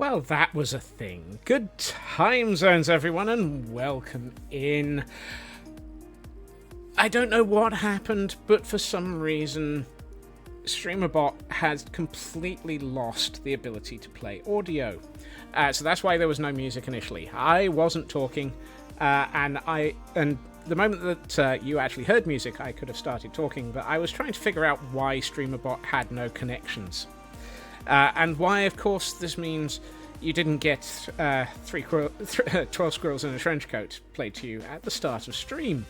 Well, that was a thing. Good time zones, everyone, and welcome in. I don't know what happened, but for some reason, StreamerBot has completely lost the ability to play audio. So that's why there was no music initially. I wasn't talking, and the moment that you actually heard music, I could have started talking, but I was trying to figure out why StreamerBot had no connections. And why, of course, this means you didn't get 12 squirrels in a trench coat played to you at the start of stream.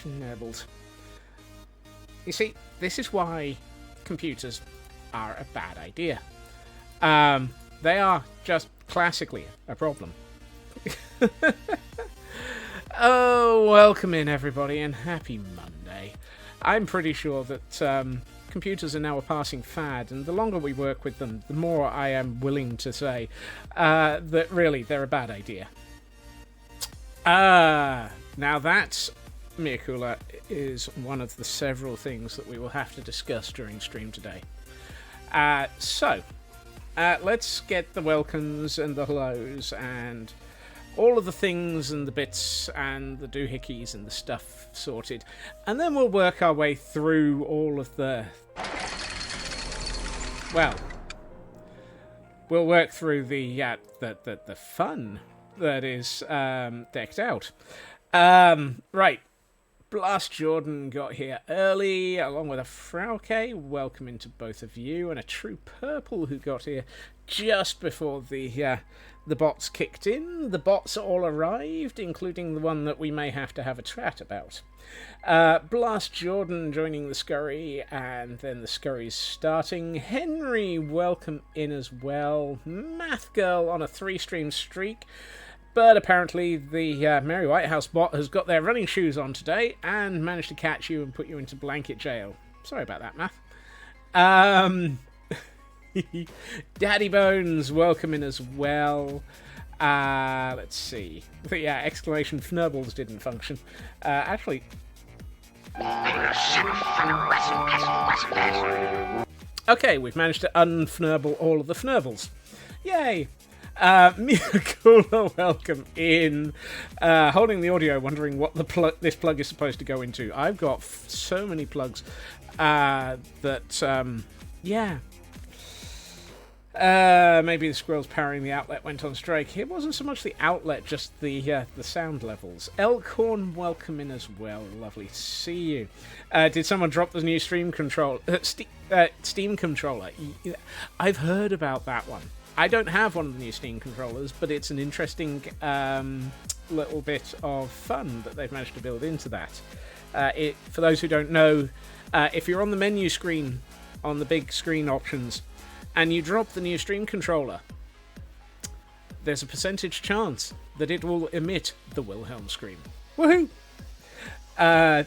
Nibbled. You see, this is why computers are a bad idea. They are just classically a problem. Oh, welcome in, everybody, and happy Monday. I'm pretty sure that computers are now a passing fad, and the longer we work with them, the more I am willing to say that really they're a bad idea. Now that, Miakula, is one of the several things that we will have to discuss during stream today. So, let's get the welcomes and the hellos and all of the things and the bits and the doohickeys and the stuff sorted, and then we'll work our way through all of the... Well, we'll work through the fun that is decked out. Right. Blast Jordan got here early, along with a Frauke. Welcome into both of you, and a True Purple who got here just before the bots kicked in. The bots all arrived, including the one that we may have to have a chat about. Blast Jordan joining the scurry, and then the scurry's starting. Henry, welcome in as well. Math Girl on a 3-stream streak. But apparently the Mary Whitehouse bot has got their running shoes on today and managed to catch you and put you into blanket jail. Sorry about that, Math. Daddy Bones, welcome in as well. Let's see. But yeah, exclamation Fnurbles didn't function. Actually... Okay, we've managed to unfnurble all of the Fnurbles. Yay! Miakula, welcome in. Holding the audio, wondering what this plug is supposed to go into. I've got so many plugs yeah. Maybe the squirrels powering the outlet went on strike. It wasn't so much the outlet, just the sound levels. Elkhorn, welcome in as well. Lovely to see you. Did someone drop the new Steam controller? I've heard about that one. I don't have one of the new Steam controllers, but it's an interesting little bit of fun that they've managed to build into that. For those who don't know, if you're on the menu screen, on the big screen options, and you drop the new Steam controller, there's a percentage chance that it will emit the Wilhelm scream. Woohoo!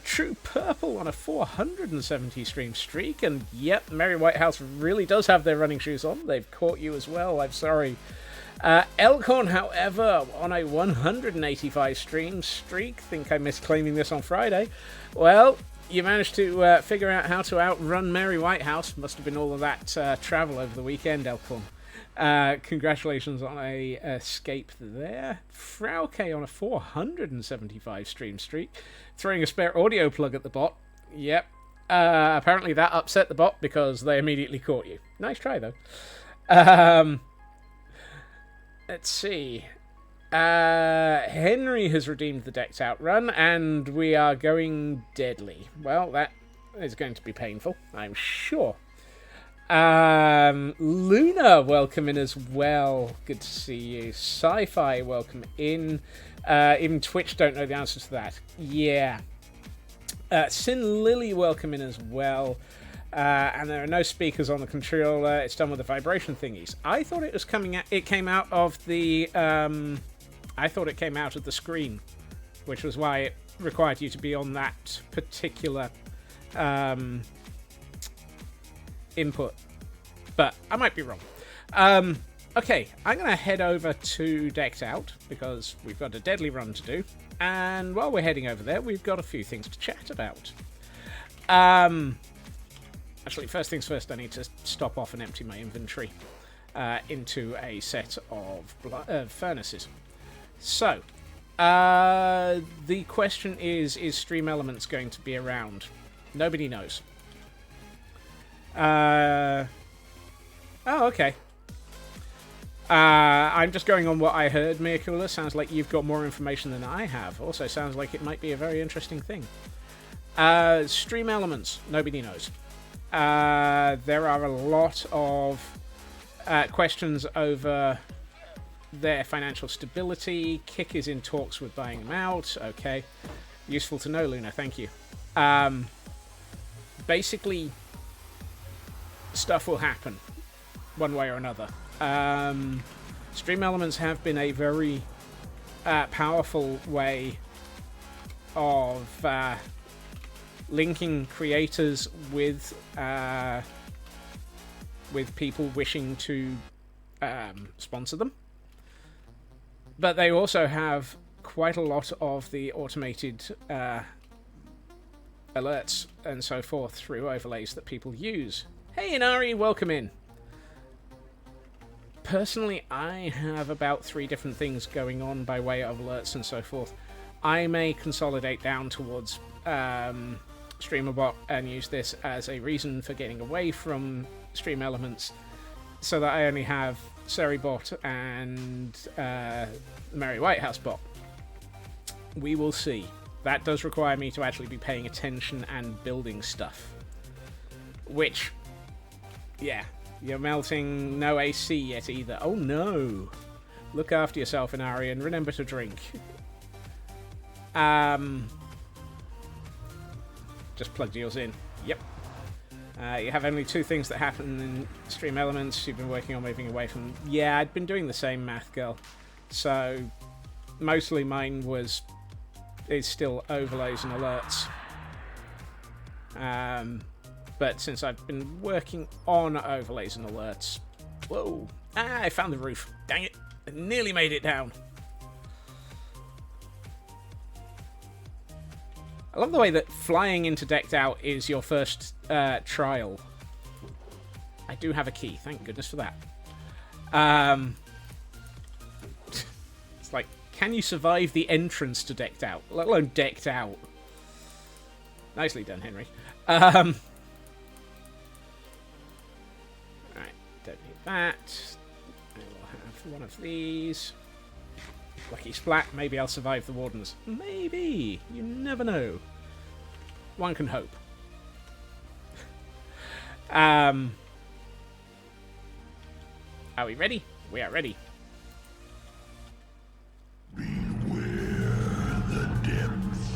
True Purple on a 470 stream streak, and yep, Mary Whitehouse really does have their running shoes on. They've caught you as well, I'm sorry. Elkhorn, however, on a 185 stream streak. Think I missed claiming this on Friday. Well, you managed to figure out how to outrun Mary Whitehouse. Must have been all of that travel over the weekend, Elkhorn. Congratulations on a escape there. Frauke on a 475 stream streak, throwing a spare audio plug at the bot. Yep. Apparently that upset the bot because they immediately caught you. Nice try, though. Let's see. Henry has redeemed the decked out run, and we are going deadly. Well, that is going to be painful, I'm sure. Luna, welcome in as well. Good to see you. Sci-Fi, welcome in. Even Twitch don't know the answer to that. Yeah. Sin Lily, welcome in as well. And there are no speakers on the controller. It's done with the vibration thingies. I thought it was it came out of the I thought it came out of the screen, which was why it required you to be on that particular input, but I might be wrong. Okay, I'm going to head over to Decked Out because we've got a deadly run to do, and while we're heading over there, we've got a few things to chat about. Actually, first things first, I need to stop off and empty my inventory. into a set of furnaces. So, the question is Stream Elements going to be around? Nobody knows. Oh, okay. I'm just going on what I heard, Mirkula. Sounds like you've got more information than I have. Also sounds like it might be a very interesting thing. Stream Elements, nobody knows. There are a lot of questions over their financial stability. Kick is in talks with buying them out. Okay. Useful to know, Luna. Thank you. Basically, stuff will happen one way or another. Stream Elements have been a very powerful way of linking creators with people wishing to sponsor them. But they also have quite a lot of the automated alerts and so forth through overlays that people use. Hey Inari, welcome in. Personally, I have about 3 different things going on by way of alerts and so forth. I may consolidate down towards StreamerBot and use this as a reason for getting away from Stream Elements, so that I only have SeriBot and Merry Whitehouse Bot. We will see. That does require me to actually be paying attention and building stuff. Which, yeah, you're melting. No AC yet either. Oh no! Look after yourself, Inari, and remember to drink. Just plugged yours in. Yep. You have only 2 things that happen in Stream Elements. You've been working on moving away from... Yeah, I'd been doing the same, Math Girl. So, mostly mine is still overlays and alerts. But since I've been working on overlays and alerts... Whoa! Ah, I found the roof. Dang it! I nearly made it down. I love the way that flying into Decked Out is your first trial. I do have a key, thank goodness for that. It's like, can you survive the entrance to Decked Out? Let alone Decked Out. Nicely done, Henry. Alright, don't need that. I will have one of these. Lucky splat, maybe I'll survive the Wardens. Maybe! You never know. One can hope. Are we ready? We are ready. Beware the depths.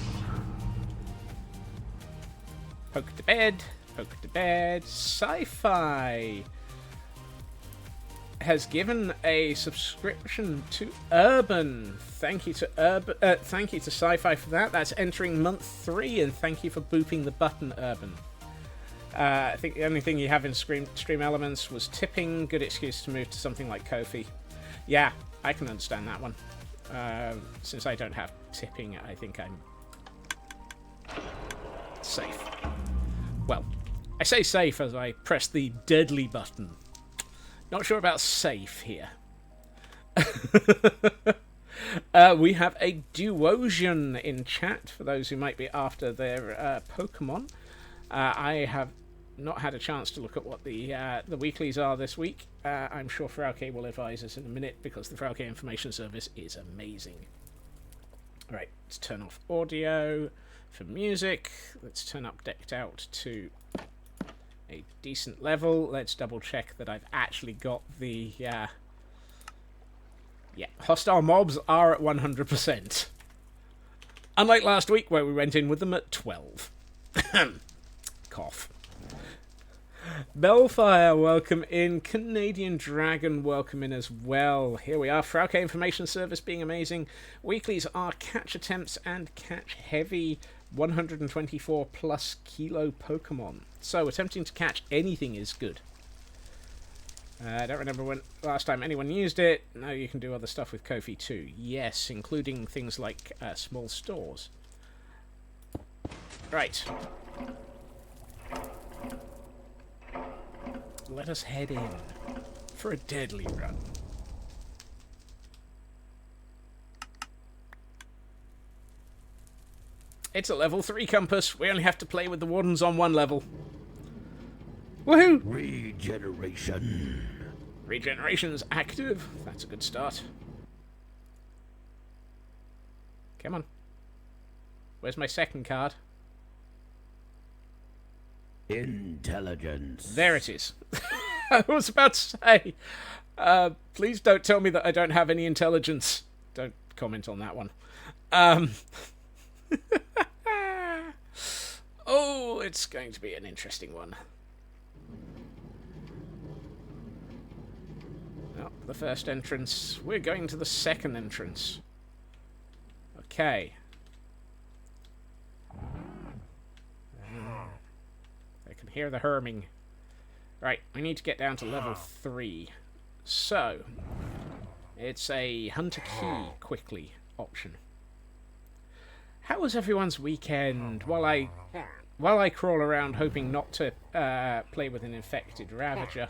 Poke to bed. Poke to bed. Sci-fi has given a subscription to Urban. Thank you to Urban. Thank you to Sci-Fi for that. That's entering month 3, and thank you for booping the button, Urban. I think the only thing you have in Stream Elements was tipping. Good excuse to move to something like Ko-fi. Yeah, I can understand that one. Since I don't have tipping, I think I'm safe. Well, I say safe as I press the deadly button. Not sure about safe here. We have a Duosian in chat, for those who might be after their Pokemon. I have not had a chance to look at what the weeklies are this week. I'm sure Frauke will advise us in a minute, because the Frauke Information Service is amazing. Right, let's turn off audio for music. Let's turn up Decked Out to a decent level. Let's double check that I've actually got the... yeah, hostile mobs are at 100%. Unlike last week, where we went in with them at 12. Cough. Bellfire, welcome in. Canadian Dragon, welcome in as well. Here we are. Frauke Information Service being amazing. Weeklies are catch attempts and catch heavy 124 plus kilo Pokemon. So attempting to catch anything is good. I don't remember when last time anyone used it. Now you can do other stuff with Ko-fi too. Yes, including things like small stores. Right. Let us head in. for a deadly run. It's a level 3 compass. We only have to play with the Wardens on 1 level. Woohoo! Regeneration. Regeneration's active. That's a good start. Come on. Where's my second card? Intelligence. There it is. I was about to say, please don't tell me that I don't have any intelligence. Don't comment on that one. Oh, it's going to be an interesting one. Well, the first entrance. We're going to the second entrance. Okay. I can hear the herming. Right, we need to get down to level 3. So, it's a hunter key quickly option. How was everyone's weekend? While I crawl around hoping not to play with an infected Ravager,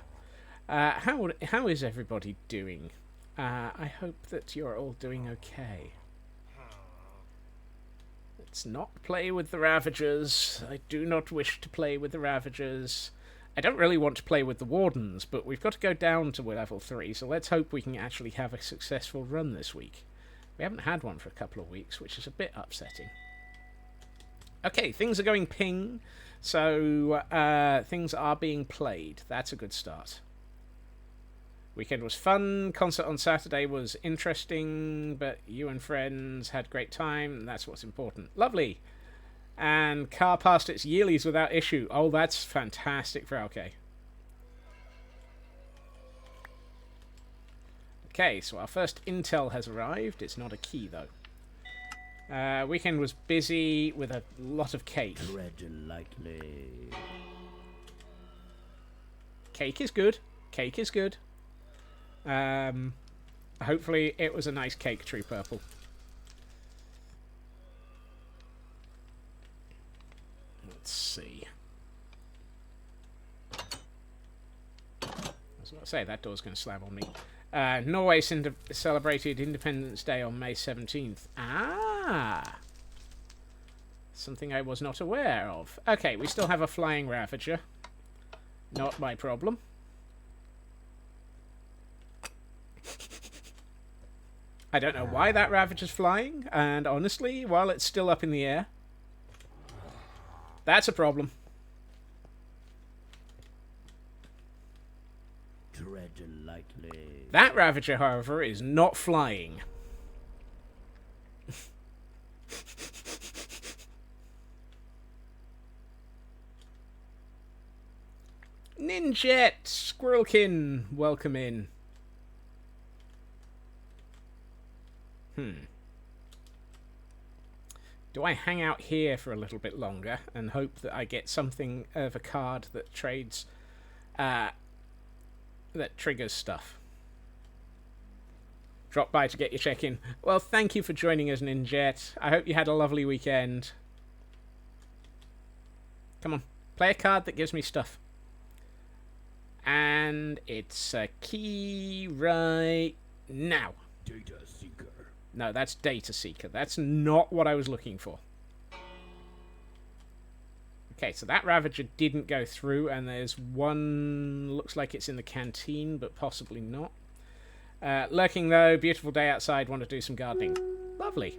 how is everybody doing? I hope that you're all doing okay. Let's not play with the Ravagers. I do not wish to play with the Ravagers. I don't really want to play with the Wardens, but we've got to go down to level 3, so let's hope we can actually have a successful run this week. We haven't had one for a couple of weeks, which is a bit upsetting. Okay, things are going ping, so things are being played. That's a good start. Weekend was fun. Concert on Saturday was interesting, but you and friends had great time, and that's what's important. Lovely. And car passed its yearlies without issue. Oh, that's fantastic for LK. Okay, so our first intel has arrived. It's not a key, though. Weekend was busy with a lot of cake. Tread lightly. Cake is good. Cake is good. Hopefully it was a nice cake, True Purple. Let's see. I was going to say, that door's going to slam on me. Norway celebrated Independence Day on May 17th. Ah! Something I was not aware of. Okay, we still have a flying Ravager. Not my problem. I don't know why that Ravager's flying, and honestly, while it's still up in the air, that's a problem. Tread lightly. That Ravager, however, is not flying. Ninjet! Squirrelkin! Welcome in. Do I hang out here for a little bit longer and hope that I get something of a card that trades, that triggers stuff? Drop by to get your check-in. Well, thank you for joining us, Ninjet. I hope you had a lovely weekend. Come on, play a card that gives me stuff. And it's a key right now. Data seeker. No, that's Data Seeker. That's not what I was looking for. Okay, so that Ravager didn't go through, and there's one... looks like it's in the canteen, but possibly not. Lurking, though. Beautiful day outside. Want to do some gardening. Lovely.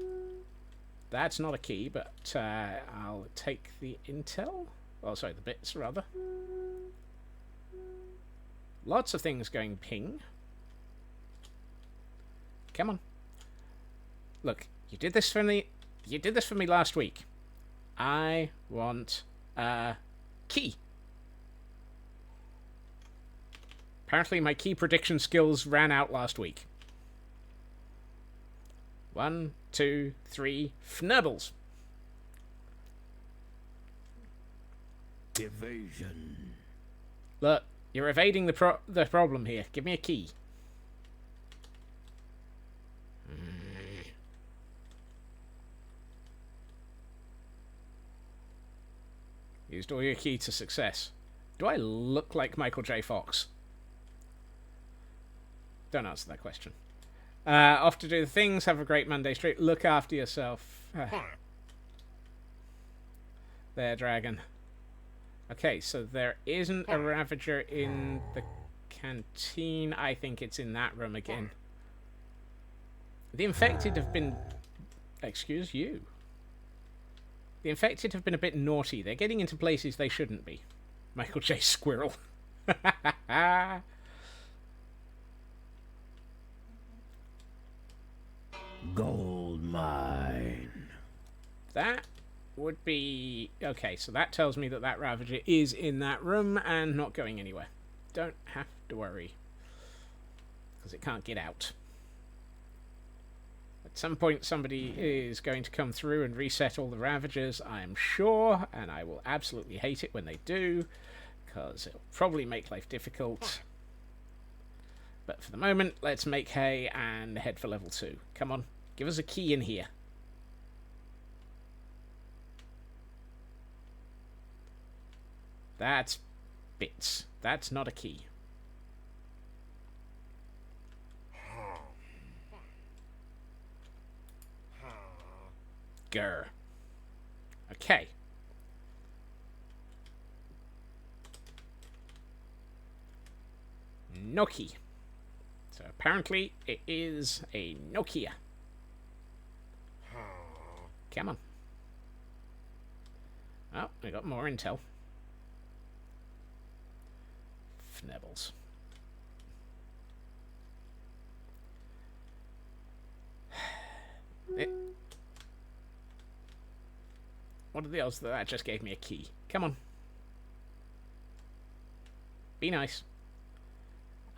That's not a key, but I'll take the intel. Oh, sorry, the bits, rather. Lots of things going ping. Come on. Look, you did this for me. You did this for me last week. I want a key. Apparently, my key prediction skills ran out last week. 1, 2, 3, Fnubbles. Evasion. Look, you're evading the problem here. Give me a key. Used all your key to success. Do I look like Michael J. Fox? Don't answer that question. Off to do the things. Have a great Monday street. Look after yourself. There, dragon. Okay, so there isn't a Ravager in the canteen. I think it's in that room again. The infected have been... Excuse you. The infected have been a bit naughty. They're getting into places they shouldn't be. Michael J. Squirrel. Gold mine. That would be... Okay, so that tells me that that Ravager is in that room and not going anywhere. Don't have to worry. Because it can't get out. At some point somebody is going to come through and reset all the Ravagers, I am sure, and I will absolutely hate it when they do, because it'll probably make life difficult. But for the moment, let's make hay and head for level 2. Come on, give us a key in here. That's bits. That's not a key. Grr. Okay. Noki. So apparently it is a Nokia. Come on. Oh, we got more intel. Fnebbles. What are the odds that that just gave me a key? Come on. Be nice.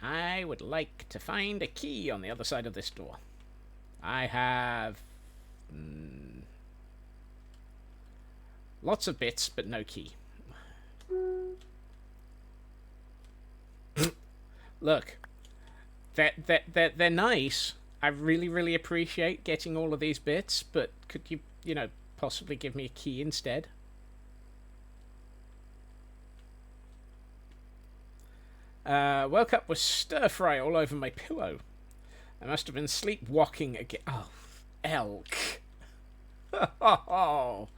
I would like to find a key on the other side of this door. I have... lots of bits, but no key. Look. They're nice. I really, really appreciate getting all of these bits, but could you, you know, possibly give me a key instead? Woke up with stir fry all over my pillow. I must have been sleepwalking again. Oh, elk. Oh.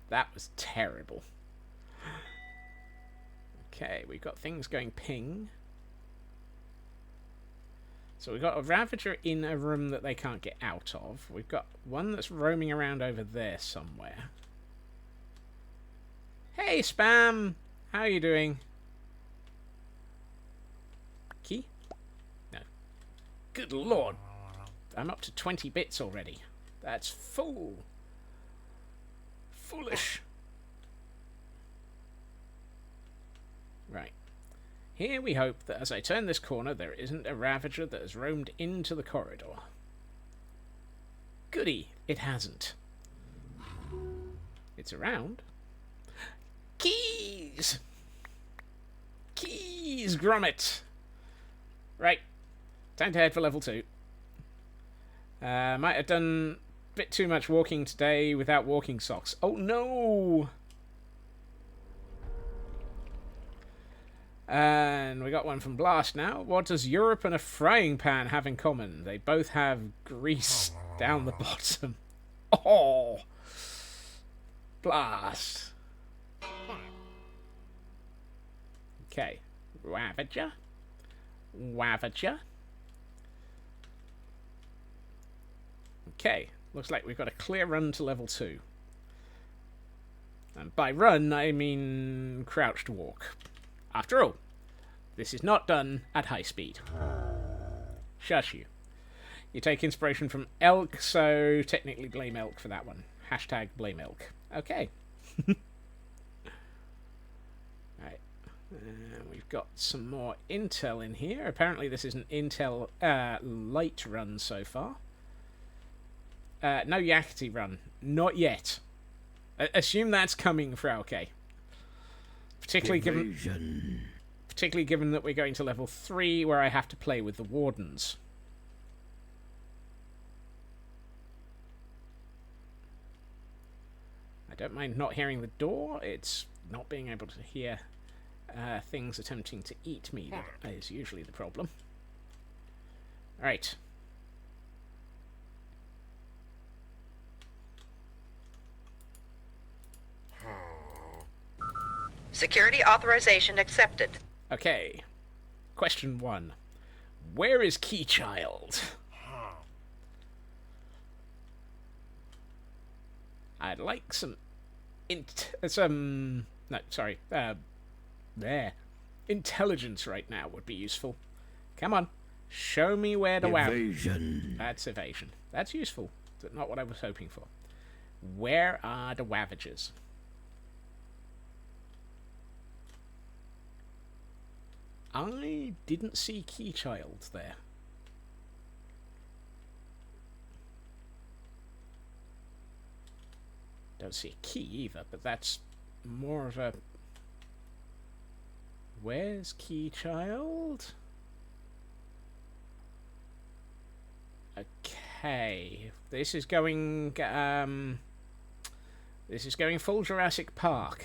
That was terrible. Okay, we've got things going ping. So we've got a Ravager in a room that they can't get out of. We've got one that's roaming around over there somewhere. Hey, Spam! How are you doing? Key? No. Good lord! I'm up to 20 bits already. That's full. Foolish. Right. Here we hope that as I turn this corner, there isn't a Ravager that has roamed into the corridor. Goody, it hasn't. It's around. Keys! Keys, Grommet! Right. Time to head for level 2. Might have done a bit too much walking today without walking socks. Oh no! And we got one from Blast now. What does Europe and a frying pan have in common? They both have grease down the bottom. Oh! Blast. Okay. Ravager. Ravager. Okay. Looks like we've got a clear run to level 2. And by run, I mean crouched walk. After all, this is not done at high speed. Shush you. You take inspiration from elk, so technically blame elk for that one. Hashtag blame elk. Okay. Right. We've got some more intel in here. Apparently this is an intel light run so far. No Yakety run. Not yet. Assume that's coming, Frauke. Particularly given that we're going to level 3, where I have to play with the Wardens. I don't mind not hearing the door. It's not being able to hear things attempting to eat me that is usually the problem. Alright. Security authorization accepted. Okay. Question 1. Where is Keychild? I'd like some intelligence right now would be useful. Come on. Show me where the Evasion. That's evasion. That's useful. But not what I was hoping for. Where are the Wavagers? I didn't see Keychild there. Don't see a key either, but that's more of a... Where's Keychild? Okay, this is going full Jurassic Park.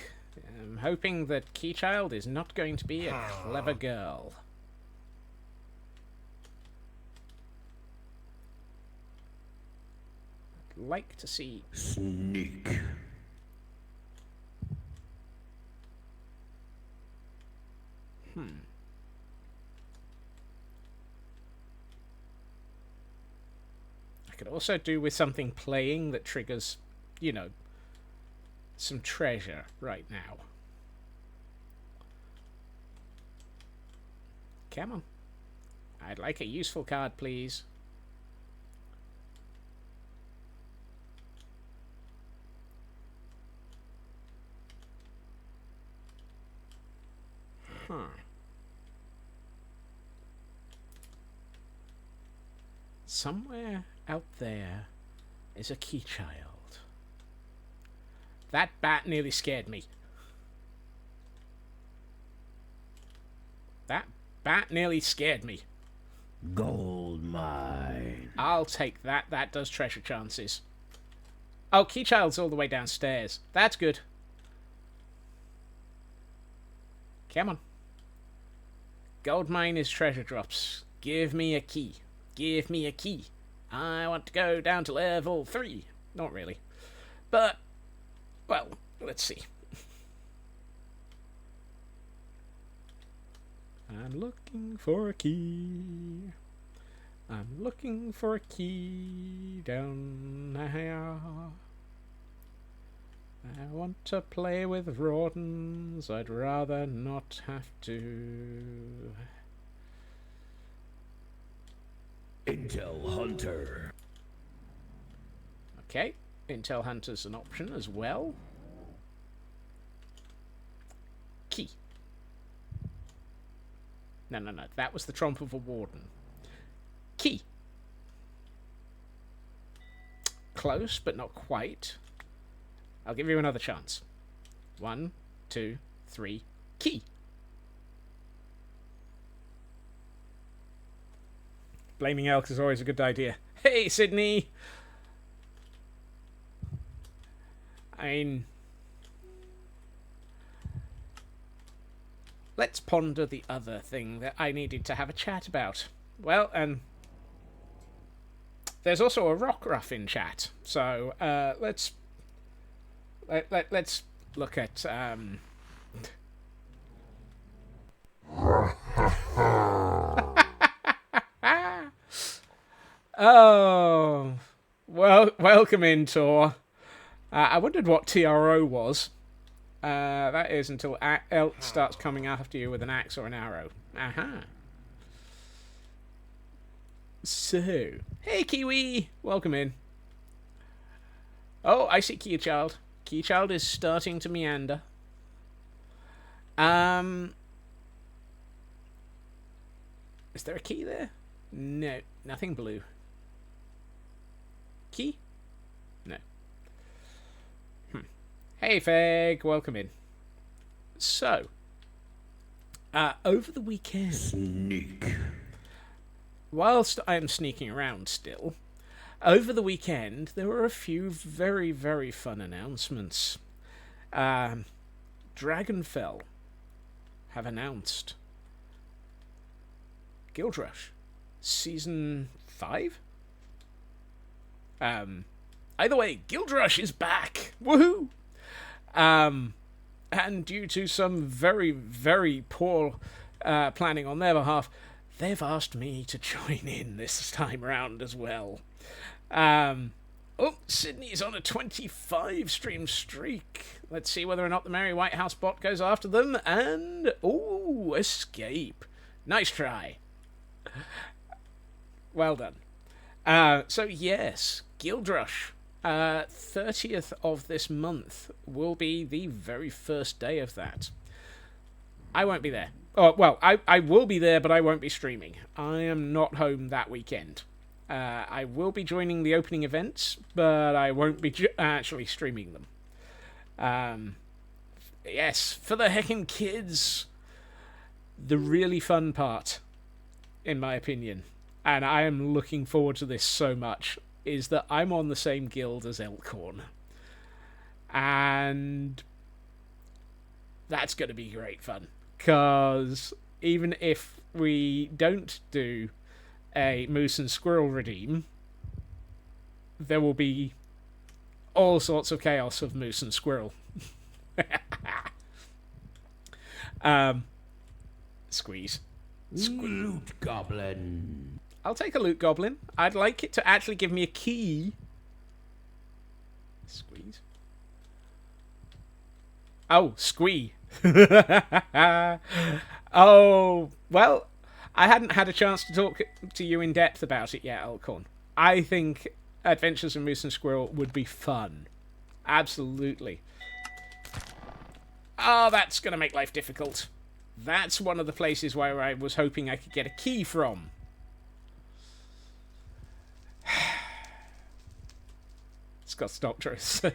I'm hoping that Keychild is not going to be a clever girl. I'd like to see... Sneak. I could also do with something playing that triggers, you know, some treasure right now. Come on. I'd like a useful card, please. Somewhere out there is a Keychild. That bat nearly scared me. That bat nearly scared me. Gold mine. I'll take that. That does treasure chances. Oh, Keychild's all the way downstairs. That's good. Come on. Gold mine is treasure drops. Give me a key. Give me a key. I want to go down to level 3. Not really. But, well, let's see. I'm looking for a key. I'm looking for a key down here. I want to play with Wardens. I'd rather not have to. Intel Hunter. Okay, Intel Hunter's an option as well. Key. No, that was the trump of a Warden. Key. Close, but not quite. I'll give you another chance. 1, 2, 3, key. Blaming elk is always a good idea. Hey, Sydney! I mean... Let's ponder the other thing that I needed to have a chat about. Well, there's also a rock ruff in chat, so let's look at Oh, well, welcome in, Tor. I wondered what TRO was. That is until elk starts coming after you with an axe or an arrow. Aha. So, hey Kiwi, welcome in. Oh, I see Keychild. Keychild is starting to meander. Is there a key there? No, nothing blue. Key? No. Hey Feg, welcome in. So, over the weekend... Sneak. Whilst I'm sneaking around still, over the weekend there were a few very, very fun announcements. Dragonfell have announced Guild Rush Season 5? Either way, Guild Rush is back! Woohoo! And due to some very, very poor planning on their behalf, they've asked me to join in this time around as well. Sydney's on a 25 stream streak. Let's see whether or not the Merry White House bot goes after them. And, escape. Nice try. Well done. So yes, Guild Rush. 30th of this month will be the very first day of that. I won't be there. Oh, well, I will be there, but I won't be streaming. I am not home that weekend. I will be joining the opening events, but I won't be actually streaming them. Yes, for the heckin' kids, the really fun part, in my opinion, and I am looking forward to this so much, is that I'm on the same guild as Elkhorn. And that's going to be great fun. Because even if we don't do a moose and squirrel redeem, there will be all sorts of chaos of moose and squirrel. Squeeze. Loot goblin. I'll take a loot goblin. I'd like it to actually give me a key. Squeeze. Oh, squee. Oh, well, I hadn't had a chance to talk to you in depth about it yet, Elkhorn. I think Adventures in Moose and Squirrel would be fun. Absolutely. Oh, that's going to make life difficult. That's one of the places where I was hoping I could get a key from. Scott's Doctorus.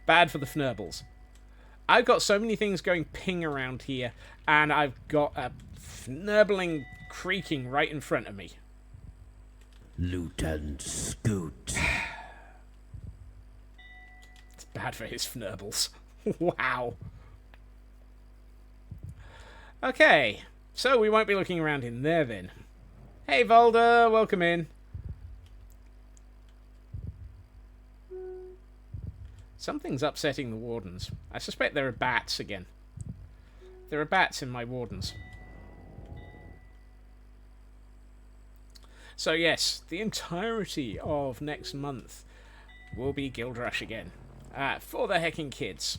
Bad for the Fnurbles. I've got so many things going ping around here, and I've got a fnurbling creaking right in front of me. Loot and scoot. It's bad for his Fnurbles. Wow. Okay, so we won't be looking around in there then. Hey Volder, welcome in. Something's upsetting the Wardens. I suspect there are bats again. There are bats in my Wardens. So yes, the entirety of next month will be Guild Rush again. For the heckin' kids.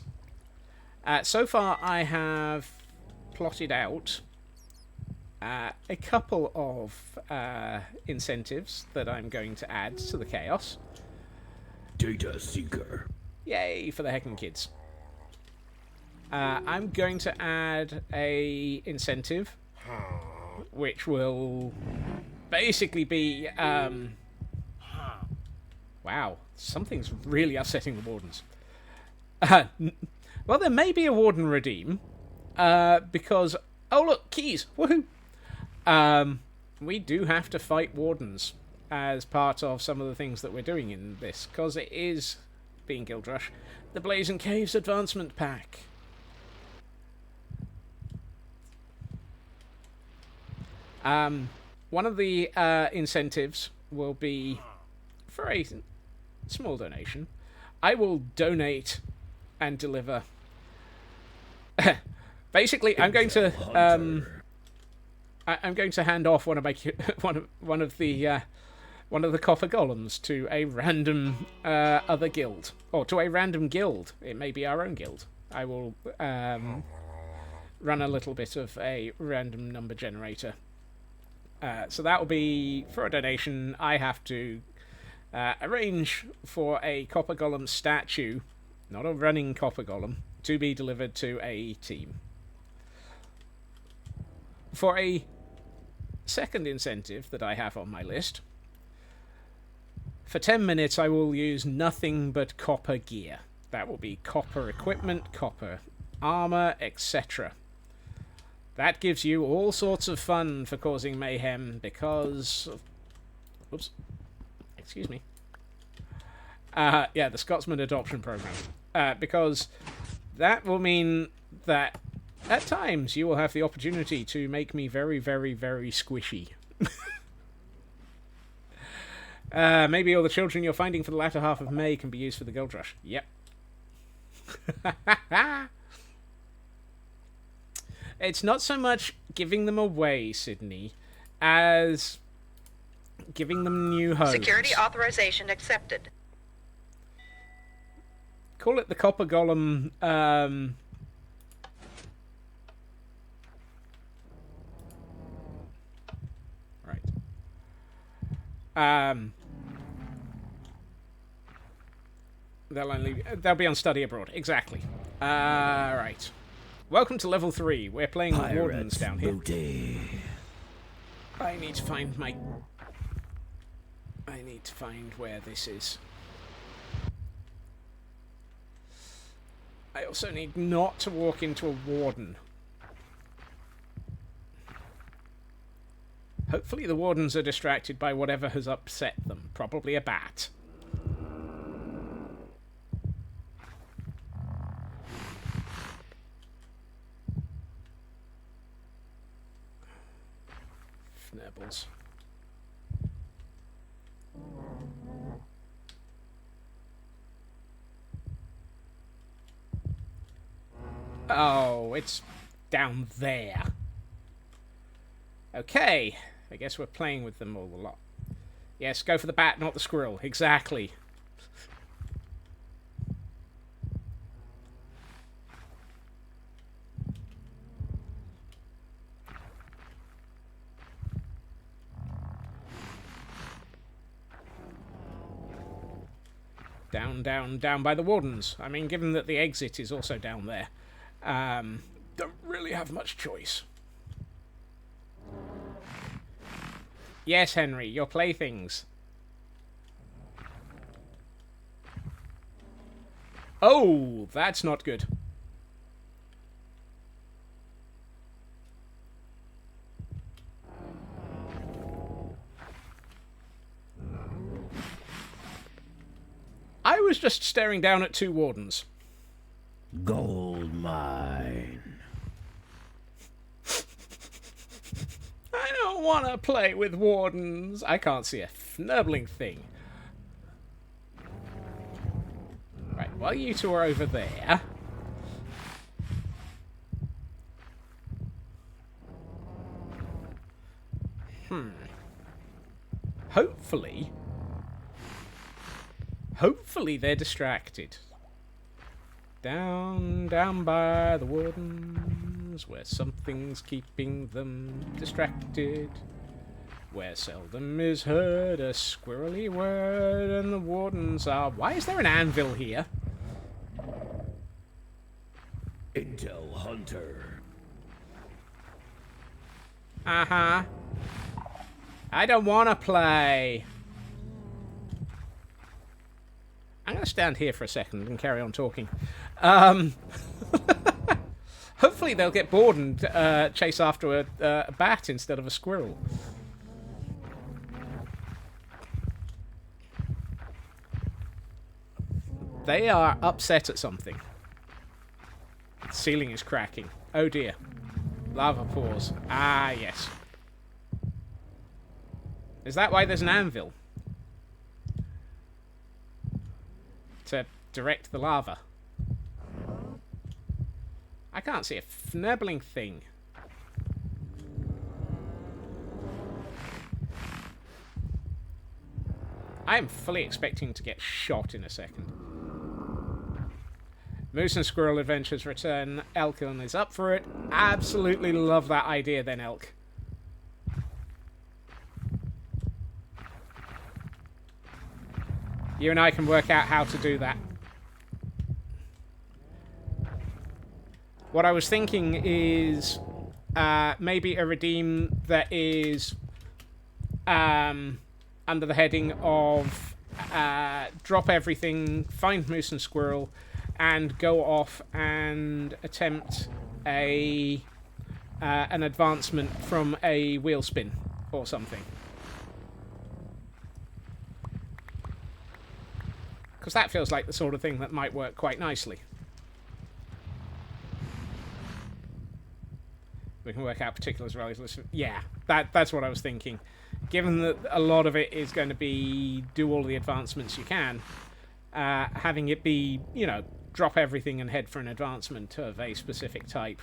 So far I have plotted out a couple of incentives that I'm going to add to the chaos. Data seeker. Yay for the heckin' kids. I'm going to add a incentive which will basically be wow, something's really upsetting the Wardens. Well, there may be a Warden redeem because oh look, keys, woohoo. We do have to fight Wardens as part of some of the things that we're doing in this, because it is, being Guild Rush, the Blazing Caves Advancement Pack. One of the incentives will be for a small donation. I will donate and deliver. Basically, I'm going to I'm going to hand off one of my one of the copper golems to a random other guild, or to a random guild. It may be our own guild. I will run a little bit of a random number generator. So that will be for a donation. I have to arrange for a copper golem statue, not a running copper golem, to be delivered to a team. For a second incentive that I have on my list, for 10 minutes I will use nothing but copper gear. That will be copper equipment, copper armor, etc. That gives you all sorts of fun for causing mayhem because... Oops. Excuse me. Yeah, the Scotsman Adoption Program. Because that will mean that At times, you will have the opportunity to make me very, very, very squishy. Maybe all the children you're finding for the latter half of May can be used for the gold rush. Yep. It's not so much giving them away, Sydney, as giving them new homes. Security authorization accepted. Call it the Copper Golem. Right. They'll be on study abroad. Exactly. Right. Welcome to level 3. We're playing with Wardens down here. Booty. I need to find where this is. I also need not to walk into a warden. Hopefully the wardens are distracted by whatever has upset them. Probably a bat. Fnibbles. Oh, it's down there. Okay. I guess we're playing with them all a lot. Yes, go for the bat, not the squirrel. Exactly. Down, down, down by the wardens. I mean, given that the exit is also down there, don't really have much choice. Yes, Henry, your playthings. Oh, that's not good. I was just staring down at 2 wardens. Gold mine. I don't want to play with wardens. I can't see a fnurbling thing. Right, while you 2 are over there... Hopefully they're distracted. Down, down by the wardens, where something's keeping them distracted. Where seldom is heard a squirrely word, and the wardens are... Why is there an anvil here? Intel Hunter. Uh-huh. I don't want to play. I'm going to stand here for a second and carry on talking. Hopefully they'll get bored and chase after a bat instead of a squirrel. They are upset at something. The ceiling is cracking. Oh dear. Lava pores. Ah, yes. Is that why there's an anvil? To direct the lava. I can't see a fnurbling thing. I am fully expecting to get shot in a second. Moose and Squirrel Adventures return. Elkon is up for it. Absolutely love that idea then, Elk. You and I can work out how to do that. What I was thinking is maybe a redeem that is under the heading of drop everything, find Moose and Squirrel, and go off and attempt an advancement from a wheel spin or something. Because that feels like the sort of thing that might work quite nicely. We can work out particulars relative. Yeah, that's what I was thinking. Given that a lot of it is going to be do all the advancements you can, having it be, you know, drop everything and head for an advancement of a specific type.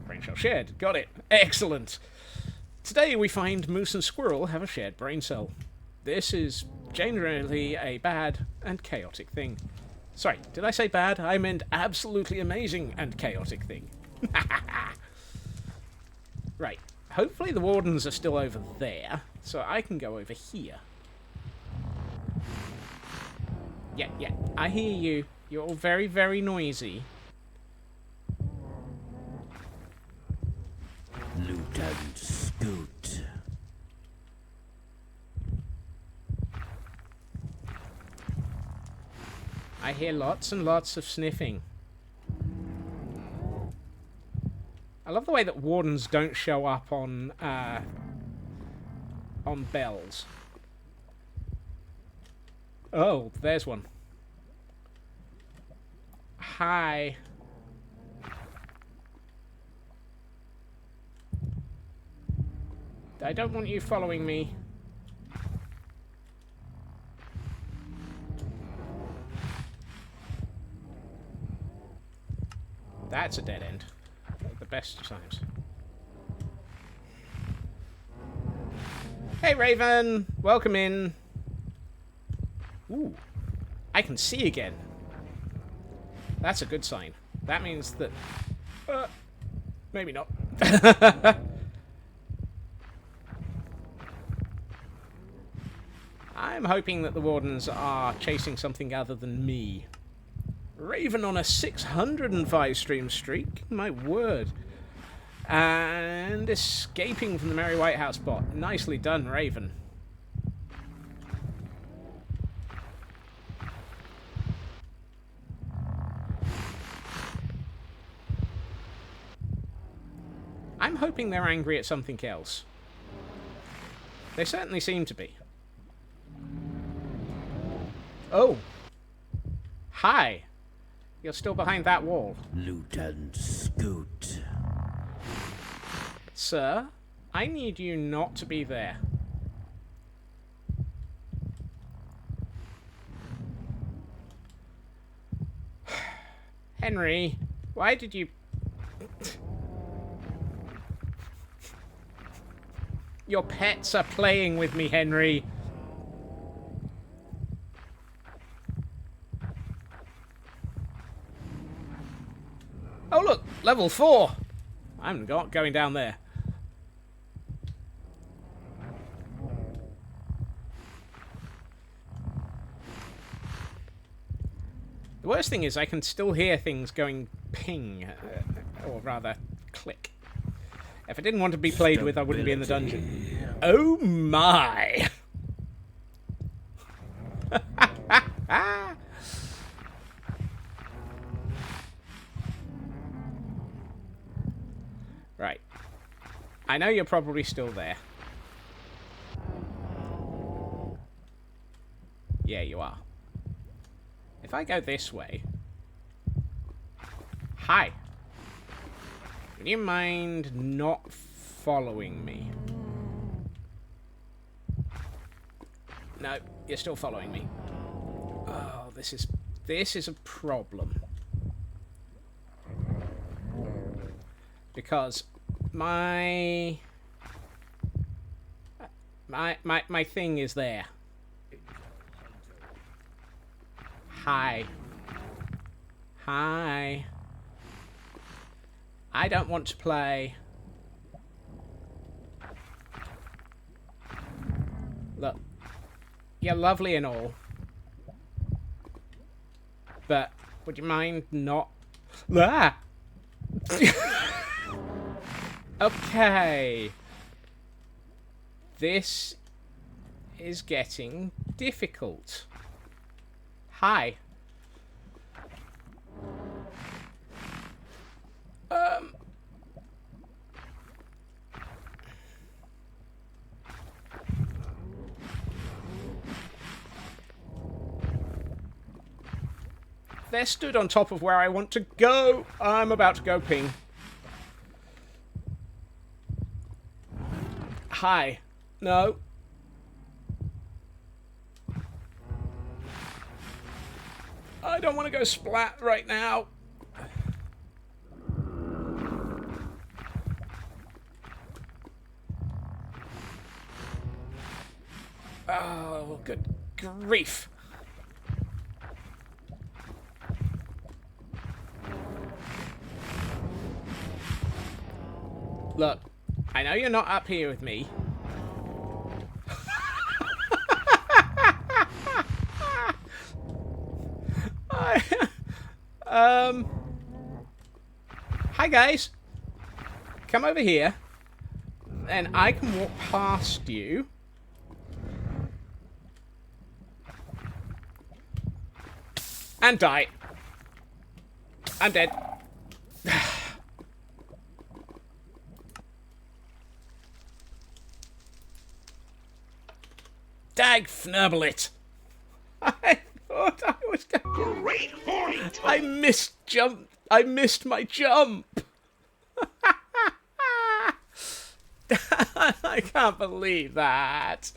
Brain cell shared. Got it. Excellent. Today we find moose and squirrel have a shared brain cell. This is generally a bad and chaotic thing. Sorry, did I say bad? I meant absolutely amazing and chaotic thing. Right. Hopefully the Wardens are still over there, so I can go over here. Yeah, I hear you. You're all very, very noisy. Lieutenant Scoot. I hear lots and lots of sniffing. I love the way that Wardens don't show up on bells. Oh, there's one. Hi. I don't want you following me. That's a dead end. At the best of times. Hey, Raven! Welcome in. Ooh. I can see again. That's a good sign. That means that... maybe not. I'm hoping that the Wardens are chasing something other than me. Raven on a 605 stream streak. My word. And escaping from the Merry White House bot. Nicely done, Raven. I'm hoping they're angry at something else. They certainly seem to be. Oh. Hi. You're still behind that wall. Lieutenant Scoot. Sir, I need you not to be there. Henry, why did you... Your pets are playing with me, Henry. Oh, look! Level 4! I'm not going down there. The worst thing is I can still hear things going ping, or rather, click. If I didn't want to be played with, I wouldn't be in the dungeon. Oh my! Right. I know you're probably still there. Yeah, you are. If I go this way... Hi. Would you mind not following me? No, you're still following me. Oh, this is a problem. Because my thing is there. Hi. Hi. I don't want to play. Look. You're lovely and all. But would you mind not... Ah! Okay. This is getting difficult. Hi. They're stood on top of where I want to go. I'm about to go ping. Hi. No. I don't want to go splat right now. Oh, good grief. Look, I know you're not up here with me. Hi guys. Come over here. And I can walk past you. And die. I'm dead. Dag fnubble it. I thought I was going. Great point! I missed my jump. I can't believe that.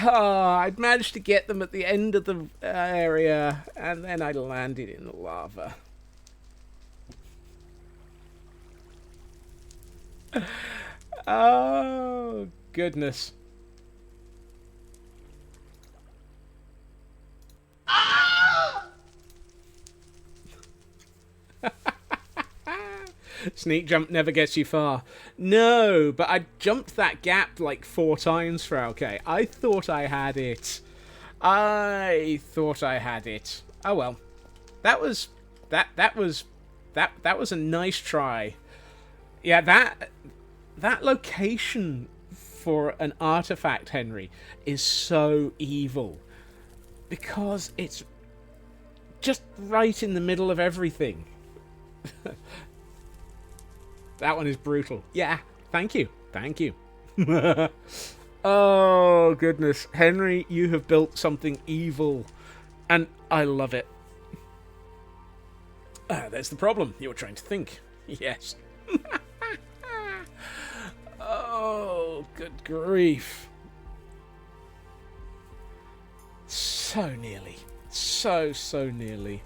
Oh, I'd managed to get them at the end of the area, and then I landed in the lava. Oh, goodness. Sneak jump never gets you far. No, but I jumped that gap like 4 times for okay. I thought I had it. Oh well. That was a nice try. Yeah, that location for an artifact, Henry, is so evil. Because it's just right in the middle of everything. That one is brutal. Yeah, thank you. Thank you. Oh, goodness. Henry, you have built something evil. And I love it. There's the problem. You're trying to think. Yes. Oh, good grief. So nearly. So nearly.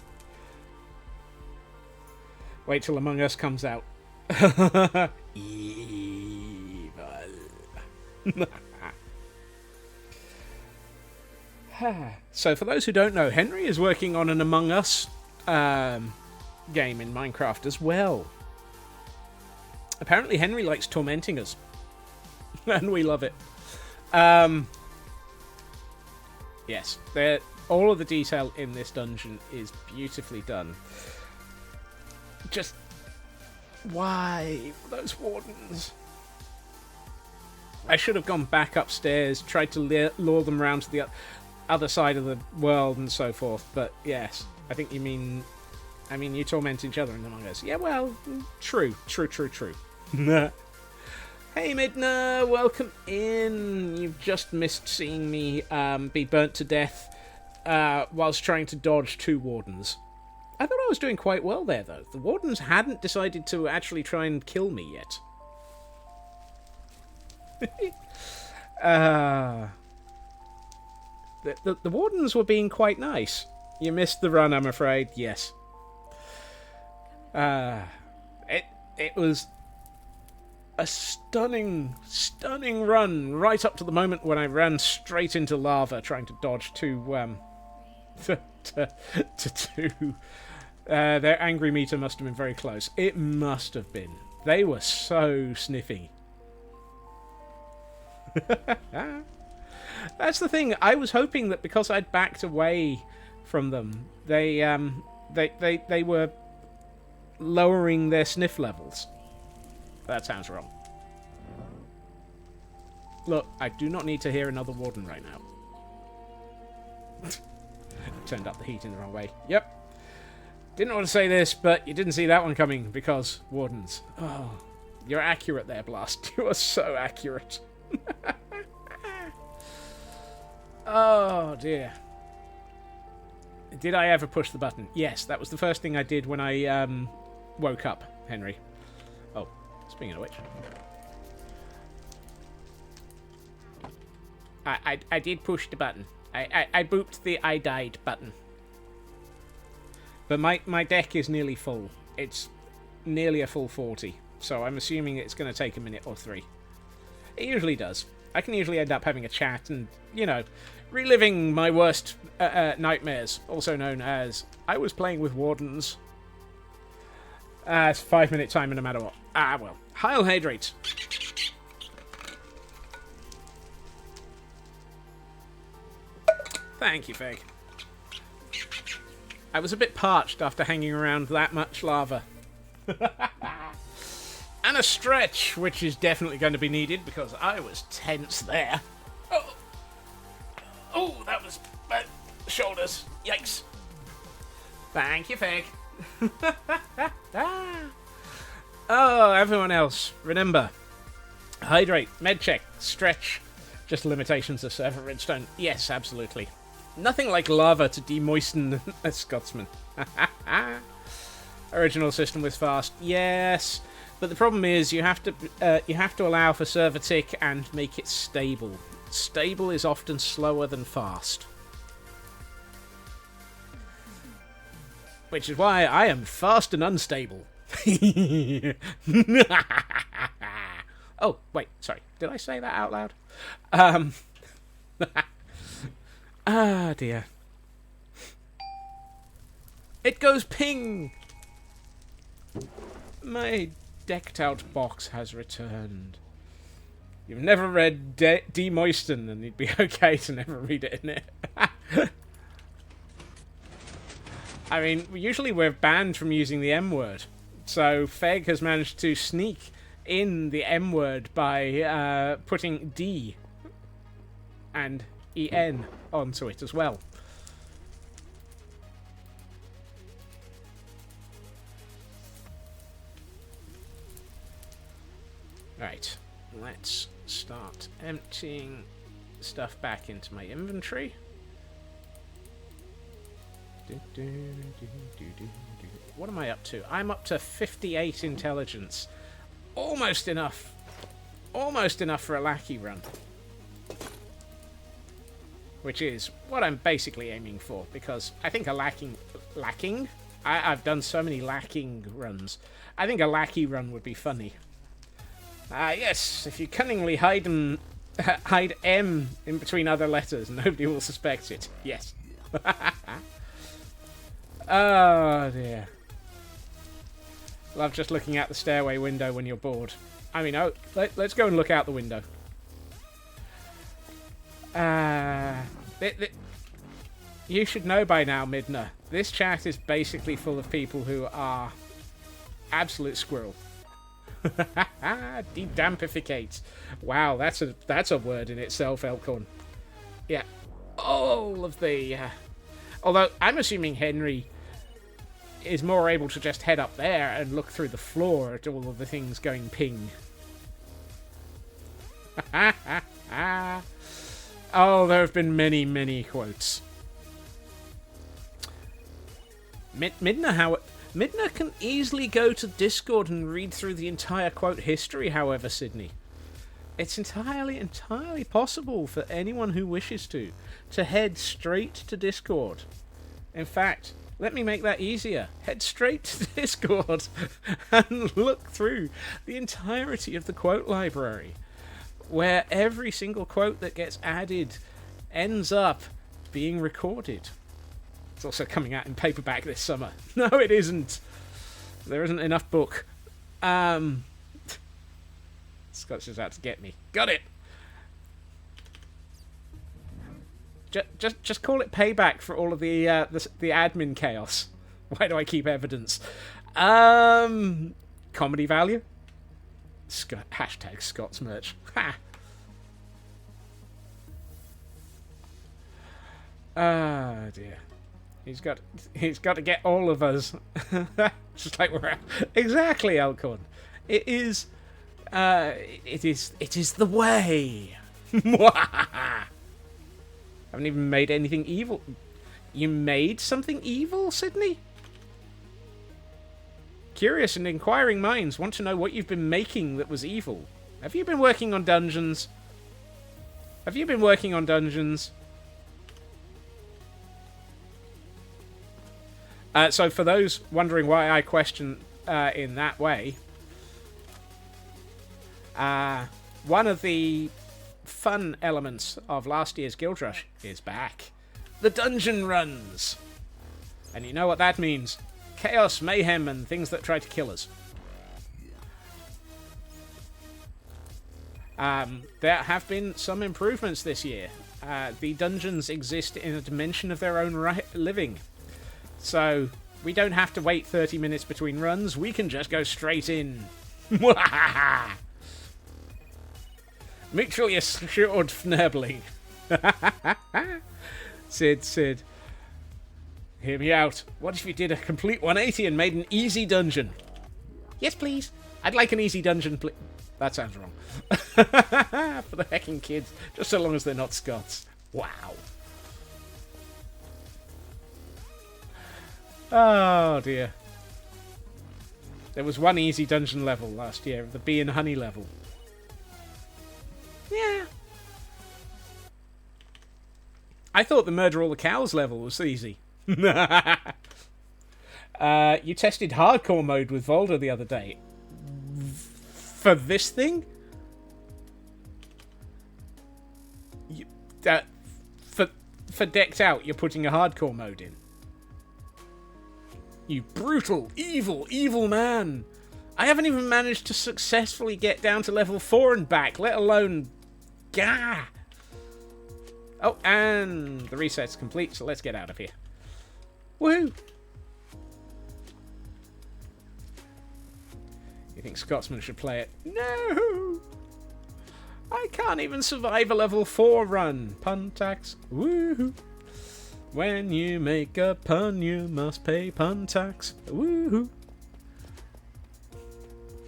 Wait till Among Us comes out. Evil. So for those who don't know, Henry is working on an Among Us game in Minecraft as well. Apparently Henry likes tormenting us. And we love it. Yes, all of the detail in this dungeon is beautifully done. Just why those wardens? I should have gone back upstairs, tried to lure them round to the other side of the world and so forth. But yes, I think you mean. I mean, you torment each other in Among Us. Yeah, well, true. Hey, Midna, welcome in. You've just missed seeing me be burnt to death whilst trying to dodge 2 wardens. I thought I was doing quite well there, though. The wardens hadn't decided to actually try and kill me yet. The wardens were being quite nice. You missed the run, I'm afraid. Yes. It was a stunning run right up to the moment when I ran straight into lava trying to dodge 2 their angry meter must have been very close. It must have been. They were so sniffy. That's the thing. I was hoping that because I'd backed away from them, they were lowering their sniff levels. That sounds wrong. Look, I do not need to hear another warden right now. Turned up the heat in the wrong way. Yep. Didn't want to say this, but you didn't see that one coming because wardens. Oh, you're accurate there, Blast. You are so accurate. Oh, dear. Did I ever push the button? Yes, that was the first thing I did when I woke up, Henry. Oh, speaking of which. I did push the button. I booped the I died button. But my deck is nearly full. It's nearly a full 40. So I'm assuming it's going to take a minute or 3. It usually does. I can usually end up having a chat and, you know, reliving my worst nightmares, also known as I was playing with Wardens. It's 5-minute timer no matter what. Ah, well. Heil Hydrates. Thank you, Fig. I was a bit parched after hanging around that much lava. And a stretch, which is definitely going to be needed because I was tense there. Oh, that was my shoulders. Yikes. Thank you, Fig. Oh, everyone else, remember. Hydrate, med check, stretch. Just limitations of server redstone. Yes, absolutely. Nothing like lava to demoisten a Scotsman. Original system was fast. Yes. But the problem is you have to allow for server tick and make it stable. Stable is often slower than fast. Which is why I am fast and unstable. Oh, wait, sorry. Did I say that out loud? Ah, dear. It goes ping! My decked out box has returned. You've never read Demoisten, and you'd be okay to never read it in it. I mean, usually we're banned from using the M word. So Feg has managed to sneak in the M word by putting D and EN onto it as well. Right, let's start emptying stuff back into my inventory. What am I up to? I'm up to 58 intelligence. Almost enough. Almost enough for a lackey run. Which is what I'm basically aiming for, because I think a lacking? I've done so many lacking runs. I think a lackey run would be funny. Yes, if you cunningly hide M in between other letters, nobody will suspect it. Yes. Oh, dear. Love just looking out the stairway window when you're bored. I mean, let's go and look out the window. You should know by now, Midna. This chat is basically full of people who are absolute squirrel. Dedampificate. Wow, that's a word in itself, Elkhorn. Yeah, all of the... although, I'm assuming Henry is more able to just head up there and look through the floor at all of the things going ping. Oh, there have been many, many quotes. Midna can easily go to Discord and read through the entire quote history, however, Sydney. It's entirely possible for anyone who wishes to head straight to Discord. In fact, let me make that easier. Head straight to Discord and look through the entirety of the quote library, where every single quote that gets added ends up being recorded. It's also coming out in paperback this summer. No, it isn't. There isn't enough book. Scott's just out to get me. Got it! Just call it payback for all of the admin chaos. Why do I keep evidence? Comedy value? Hashtag Scott's merch. Ha! Ah, dear. He's got to get all of us. Just like we're at. Exactly, Elkhorn. It is the way. Haven't even made anything evil. You made something evil, Sydney? Curious and inquiring minds want to know what you've been making that was evil. Have you been working on dungeons? Have you been working on dungeons? So for those wondering why I question in that way, one of the fun elements of last year's Guild Rush is back. The dungeon runs. And you know what that means. Chaos, mayhem, and things that try to kill us. There have been some improvements this year. The dungeons exist in a dimension of their own living. So, we don't have to wait 30 minutes between runs. We can just go straight in. Mutually assured fnurbling. Sid. Hear me out. What if you did a complete 180 and made an easy dungeon? Yes, please. I'd like an easy dungeon, please. That sounds wrong. For the hecking kids. Just so long as they're not Scots. Wow. Oh, dear. There was one easy dungeon level last year. The bee and honey level. Yeah. I thought the murder all the cows level was easy. You tested hardcore mode with Volder the other day. For this thing? For decked out, you're putting a hardcore mode in. You brutal, evil man. I haven't even managed to successfully get down to level 4 and back, let alone... Gah! Oh, and the reset's complete, so let's get out of here. Woohoo! You think Scotsman should play it? No! I can't even survive a level 4 run. Pun tax. Woohoo! When you make a pun, you must pay pun tax. Woohoo!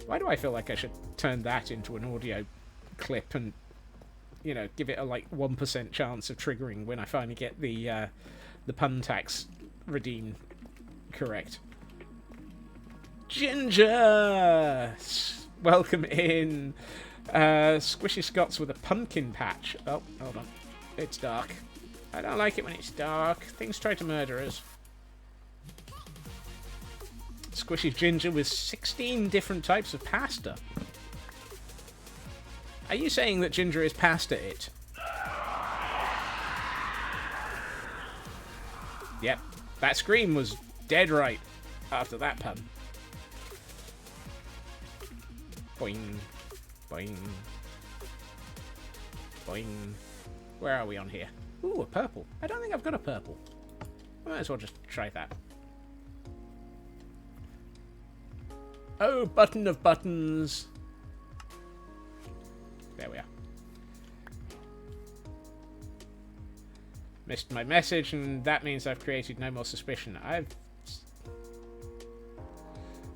Why do I feel like I should turn that into an audio clip and, you know, give it a like 1% chance of triggering when I finally get the pun tax redeem correct? Ginger! Welcome in. Squishy Scots with a pumpkin patch. Oh, hold on. It's dark. I don't like it when it's dark. Things try to murder us. Squishy Ginger with 16 different types of pasta. Are you saying that Ginger is past at it? Yep. That scream was dead right after that pun. Boing. Boing. Boing. Where are we on here? Ooh, a purple. I don't think I've got a purple. I might as well just try that. Oh, button of buttons. There we are. Missed my message, and that means I've created no more suspicion.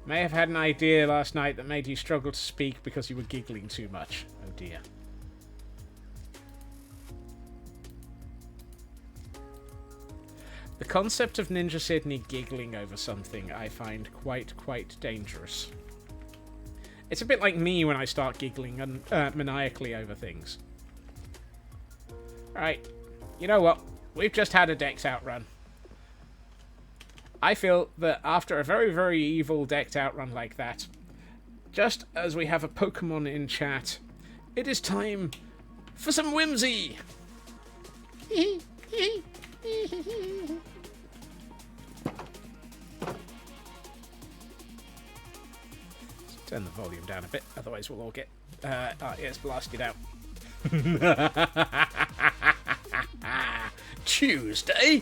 May have had an idea last night that made you struggle to speak because you were giggling too much. Oh dear. The concept of Ninja Sydney giggling over something I find quite dangerous. It's a bit like me when I start giggling maniacally over things. Alright, you know what? We've just had a decked out run. I feel that after a very evil decked out run like that, just as we have a Pokemon in chat, it is time for some whimsy! Turn the volume down a bit, otherwise we'll all get our ears blasted out. Tuesday?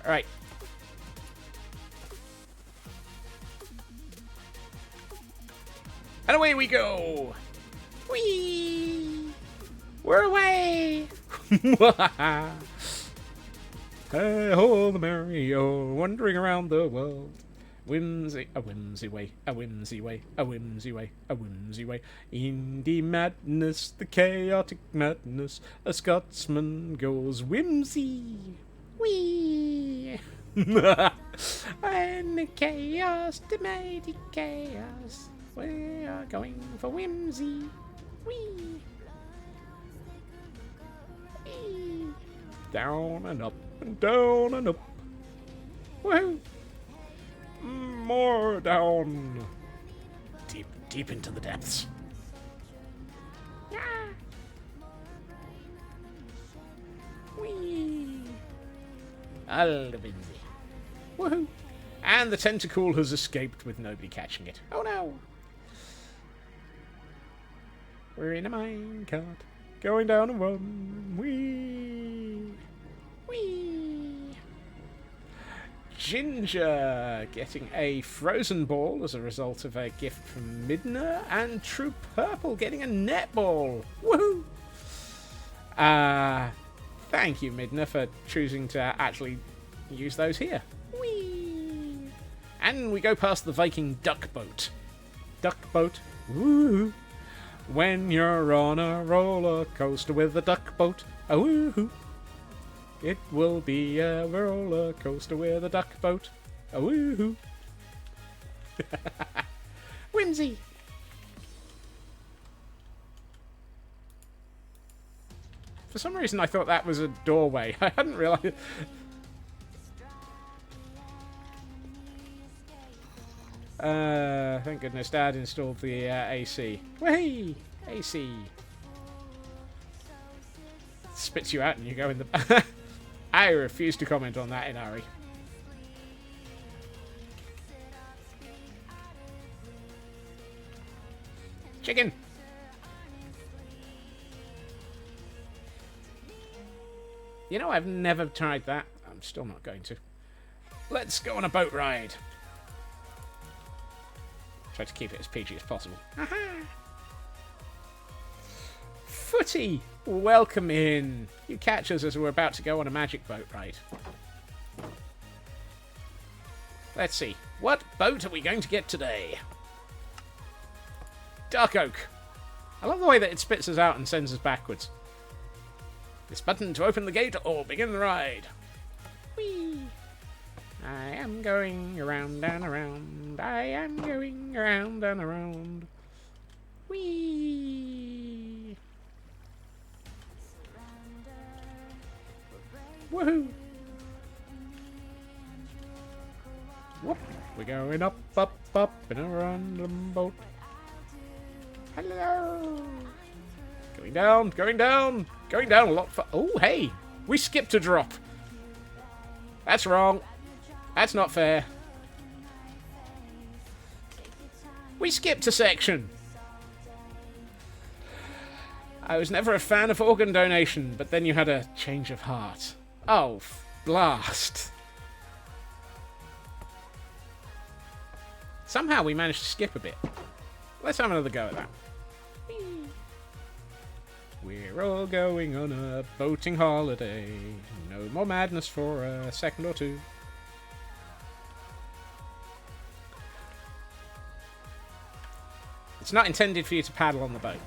Alright. And away we go! Whee! We're away! Hey ho, the merry-o, wandering around the world. Whimsy, a whimsy way, a whimsy way, a whimsy way, a whimsy way. In the madness, the chaotic madness, a Scotsman goes whimsy. Whee! And the chaos, the mighty chaos, we are going for whimsy. Whee! Whee! Down and up and down and up. Woohoo! More down. Deep, deep into the depths. Yeah. Whee! Alvinzi. Woohoo! And the tentacle has escaped with nobody catching it. Oh no! We're in a minecart. Going down a run. Whee! Whee! Ginger getting a frozen ball as a result of a gift from Midna, and True Purple getting a netball. Woohoo! Thank you, Midna, for choosing to actually use those here. Whee! And we go past the Viking duck boat. Duck boat. Woo! When you're on a roller coaster with a duck boat. Woo! It will be a roller coaster with a duck boat. Woo! Whimsy! For some reason I thought that was a doorway. I hadn't realised. Thank goodness Dad installed the AC. Whee! AC. Spits you out and you go in the... I refuse to comment on that, Inari. Chicken! You know, I've never tried that. I'm still not going to. Let's go on a boat ride. Try to keep it as PG as possible. Aha! Footy! Welcome in. You catch us as we're about to go on a magic boat ride. Let's see. What boat are we going to get today? Dark Oak. I love the way that it spits us out and sends us backwards. This button to open the gate or begin the ride. Whee! I am going around and around. I am going around and around. Whee! Woohoo! Whoop! We're going up, up, up in a random boat. Hello! Going down, going down, going down a lot. Oh, hey! We skipped a drop. That's wrong. That's not fair. We skipped a section. I was never a fan of organ donation, but then you had a change of heart. Oh, blast. Somehow we managed to skip a bit. Let's have another go at that. We're all going on a boating holiday. No more madness for a second or two. It's not intended for you to paddle on the boat.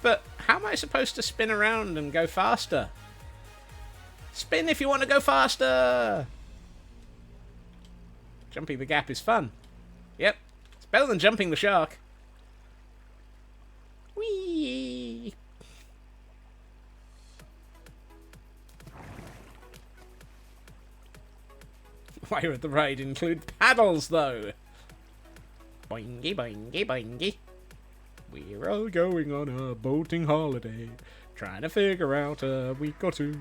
But how am I supposed to spin around and go faster? Spin if you want to go faster! Jumping the gap is fun. Yep, it's better than jumping the shark. Whee! Why would the ride include paddles, though? Boingy, boingy, boingy. We're all going on a boating holiday, trying to figure out a week or two.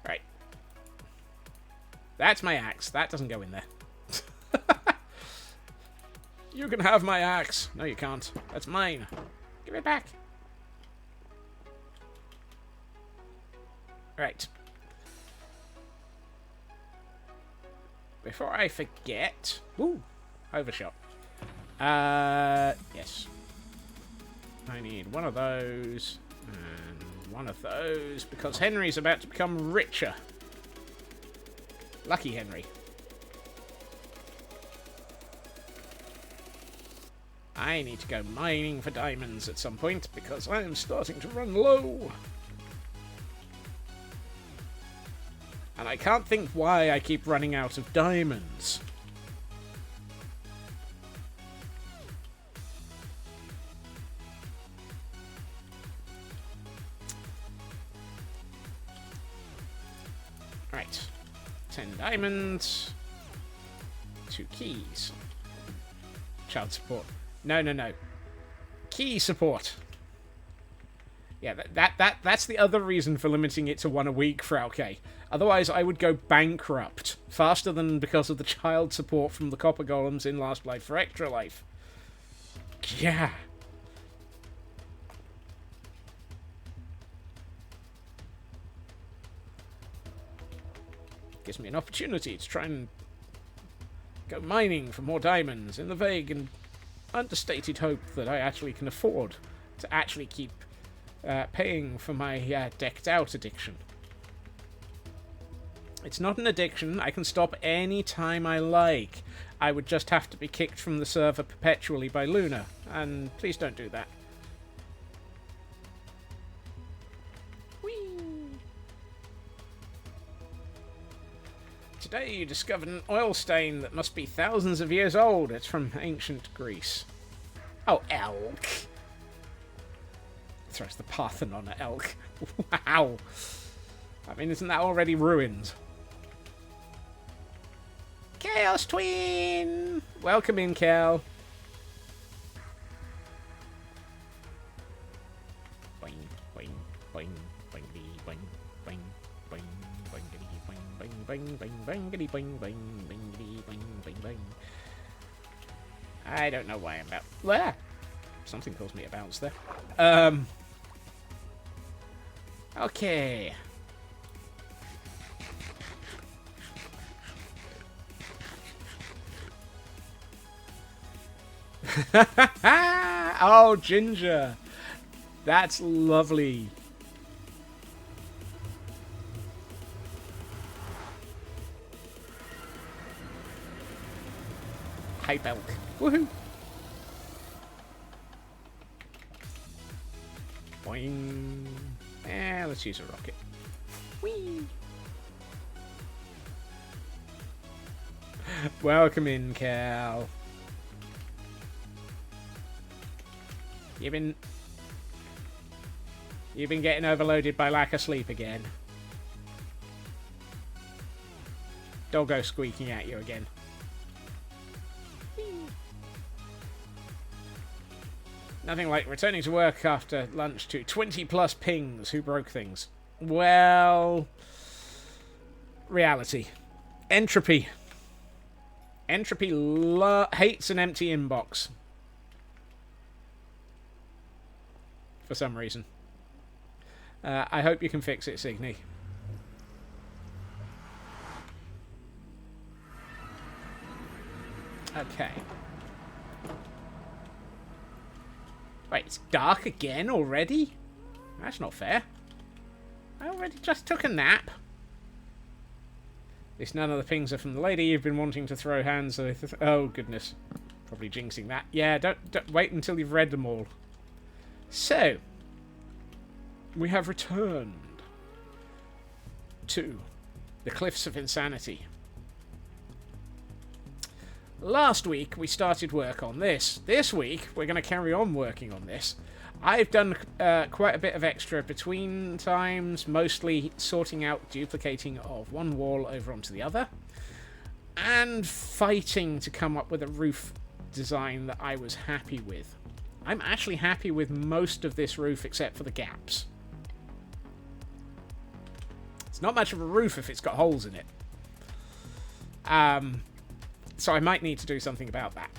Right. That's my axe. That doesn't go in there. You can have my axe. No, you can't. That's mine. Give it back. Right. Before I forget... Ooh, overshot. Yes. I need one of those and one of those because Henry's about to become richer. Lucky Henry. I need to go mining for diamonds at some point because I am starting to run low. And I can't think why I keep running out of diamonds. diamonds. 2 keys. Child support. No. Key support. Yeah, that's the other reason for limiting it to 1 a week for OK. Otherwise, I would go bankrupt faster than because of the child support from the copper golems in Last Life for Extra Life. Yeah. Gives me an opportunity to try and go mining for more diamonds in the vague and understated hope that I actually can afford to actually keep paying for my decked out addiction. It's not an addiction. I can stop any time I like. I would just have to be kicked from the server perpetually by Luna, and please don't do that. Whee! Today you discovered an oil stain that must be thousands of years old. It's from ancient Greece. Oh, elk. Throws the Parthenon at elk. Wow. I mean, isn't that already ruined? Chaos Twin! Welcome in, Cal. Boing, boing, boing, boingity, boing, boing, boing, boingity, boing, boing, boing, boing, boingity, boing, boing, boingity, boing, boing, boing. I don't know why I'm about... Blah! Something calls me a bounce there. Okay. Oh, Ginger. That's lovely. Hype elk. Woohoo. Boing. Let's use a rocket. Whee! Welcome in, Cal. You've been getting overloaded by lack of sleep again. Doggo squeaking at you again. Nothing like returning to work after lunch to 20 plus pings. Who broke things? Well, reality. Entropy. Entropy hates an empty inbox. For some reason. I hope you can fix it, Signy. Okay. Wait, it's dark again already? That's not fair. I already just took a nap. At least none of the pings are from the lady you've been wanting to throw hands with. Oh, goodness. Probably jinxing that. Yeah, don't wait until you've read them all. So, we have returned to the Cliffs of Insanity. Last week, we started work on this. This week, we're going to carry on working on this. I've done quite a bit of extra between times, mostly sorting out duplicating of one wall over onto the other, and fighting to come up with a roof design that I was happy with. I'm actually happy with most of this roof except for the gaps. It's not much of a roof if it's got holes in it. So I might need to do something about that.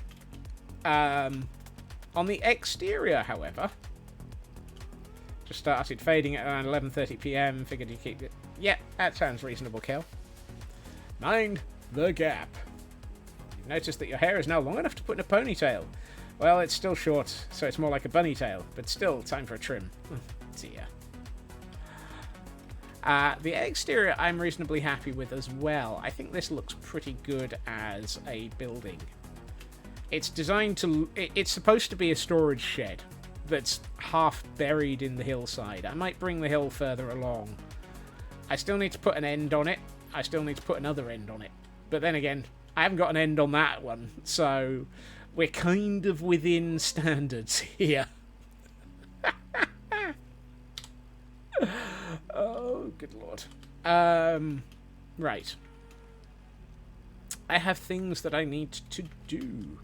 On the exterior, however, just started fading at around 11:30 PM. Figured you keep it. Yeah, that sounds reasonable, Kel. Mind the gap. You've noticed that your hair is now long enough to put in a ponytail. Well, it's still short, so it's more like a bunny tail, but still time for a trim. Dear. The exterior I'm reasonably happy with as well. I think this looks pretty good as a building. It's designed to... It's supposed to be a storage shed that's half buried in the hillside. I might bring the hill further along. I still need to put an end on it. I still need to put another end on it. But then again, I haven't got an end on that one, so we're kind of within standards here. Oh, good lord. Right. I have things that I need to do.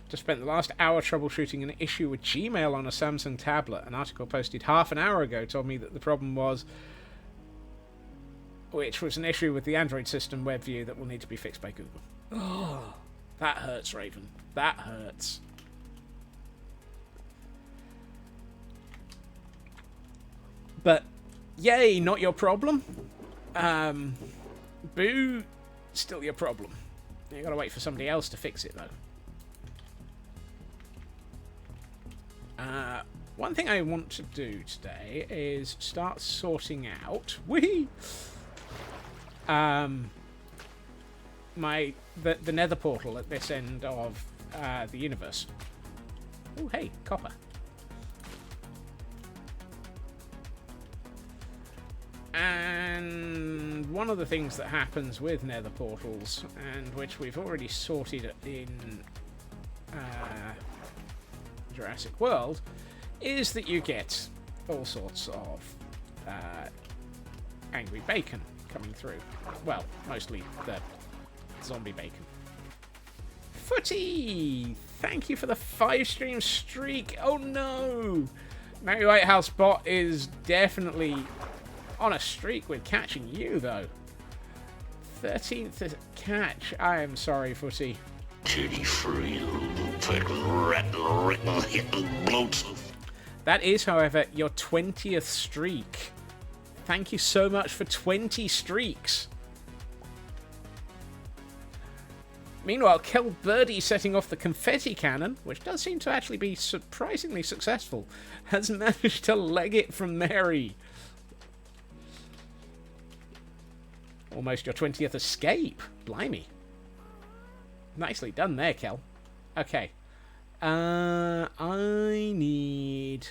Just spent the last hour troubleshooting an issue with Gmail on a Samsung tablet. An article posted half an hour ago told me that the problem was, which was an issue with the Android system web view that will need to be fixed by Google. Oh, that hurts, Raven. That hurts. But, yay, not your problem. Boo, still your problem. You gotta wait for somebody else to fix it, though. One thing I want to do today is start sorting out the nether portal at this end of the universe. Oh, hey, copper. And one of the things that happens with nether portals, and which we've already sorted in Jurassic World, is that you get all sorts of angry bacon coming through. Well, mostly the zombie bacon. Footy! Thank you for the 5-stream streak. Oh no! Mary Whitehouse bot is definitely on a streak with catching you, though. 13th catch. I am sorry, Footy. That is, however, your 20th streak. Thank you so much for 20 streaks. Meanwhile, Kel Birdie, setting off the confetti cannon, which does seem to actually be surprisingly successful, has managed to leg it from Mary. Almost your 20th escape. Blimey. Nicely done there, Kel. Okay. I need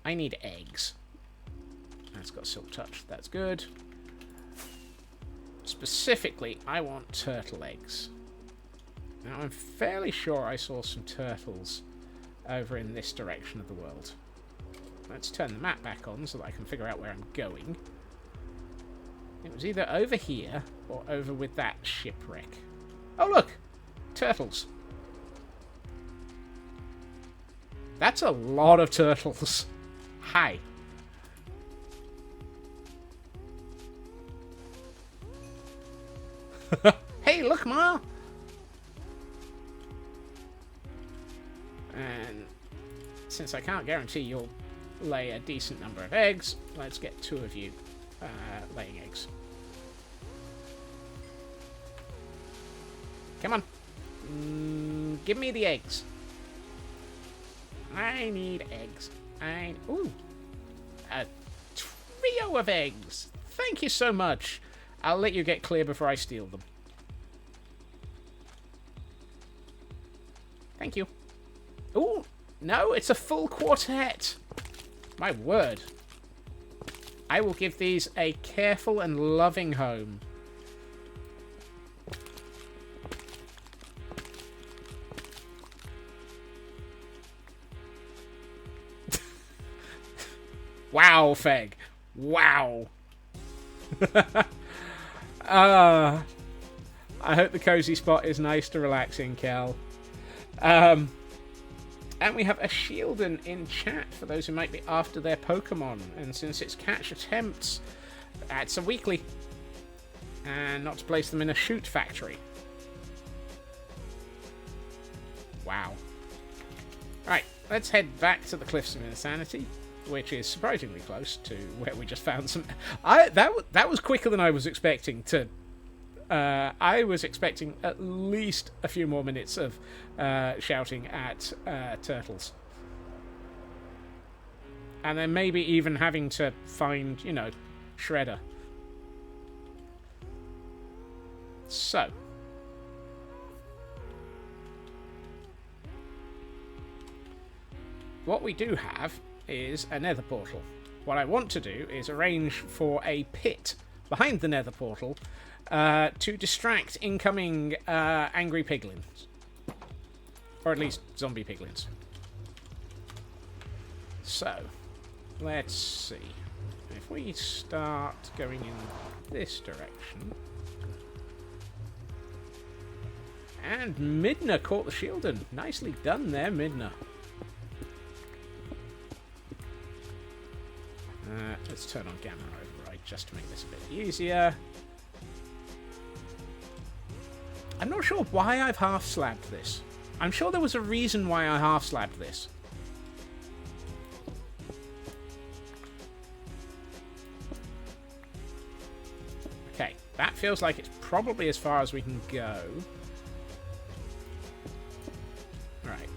eggs. That's got silk touch. That's good. Specifically, I want turtle eggs. Now, I'm fairly sure I saw some turtles over in this direction of the world. Let's turn the map back on so that I can figure out where I'm going. It was either over here or over with that shipwreck. Oh, look! Turtles. That's a lot of turtles. Hi. Hey, look, Ma! And since I can't guarantee you'll lay a decent number of eggs, let's get 2 of you laying eggs. Come on. Give me the eggs. I need eggs. Ooh. A trio of eggs. Thank you so much. I'll let you get clear before I steal them. Thank you. Ooh. No, it's a full quartet. My word. I will give these a careful and loving home. Wow, Feg. Wow. I hope the cozy spot is nice to relax in, Kel. And we have a Shielden in chat for those who might be after their Pokemon. And since it's catch attempts, it's a weekly. And not to place them in a shoot factory. Wow. Right, let's head back to the Cliffs of Insanity, which is surprisingly close to where we just found some... That was quicker than I was expecting to... I was expecting at least a few more minutes of shouting at turtles. And then maybe even having to find, you know, Shredder. So. What we do have is a nether portal. What I want to do is arrange for a pit behind the nether portal to distract incoming angry piglins. Or at least zombie piglins. So, let's see. If if we start going in this direction... And Midna caught the Shieldon. Nicely done there, Midna. Let's turn on Gamma Override just to make this a bit easier. I'm not sure why I've half-slabbed this. I'm sure there was a reason why I half-slabbed this. Okay, that feels like it's probably as far as we can go. Right.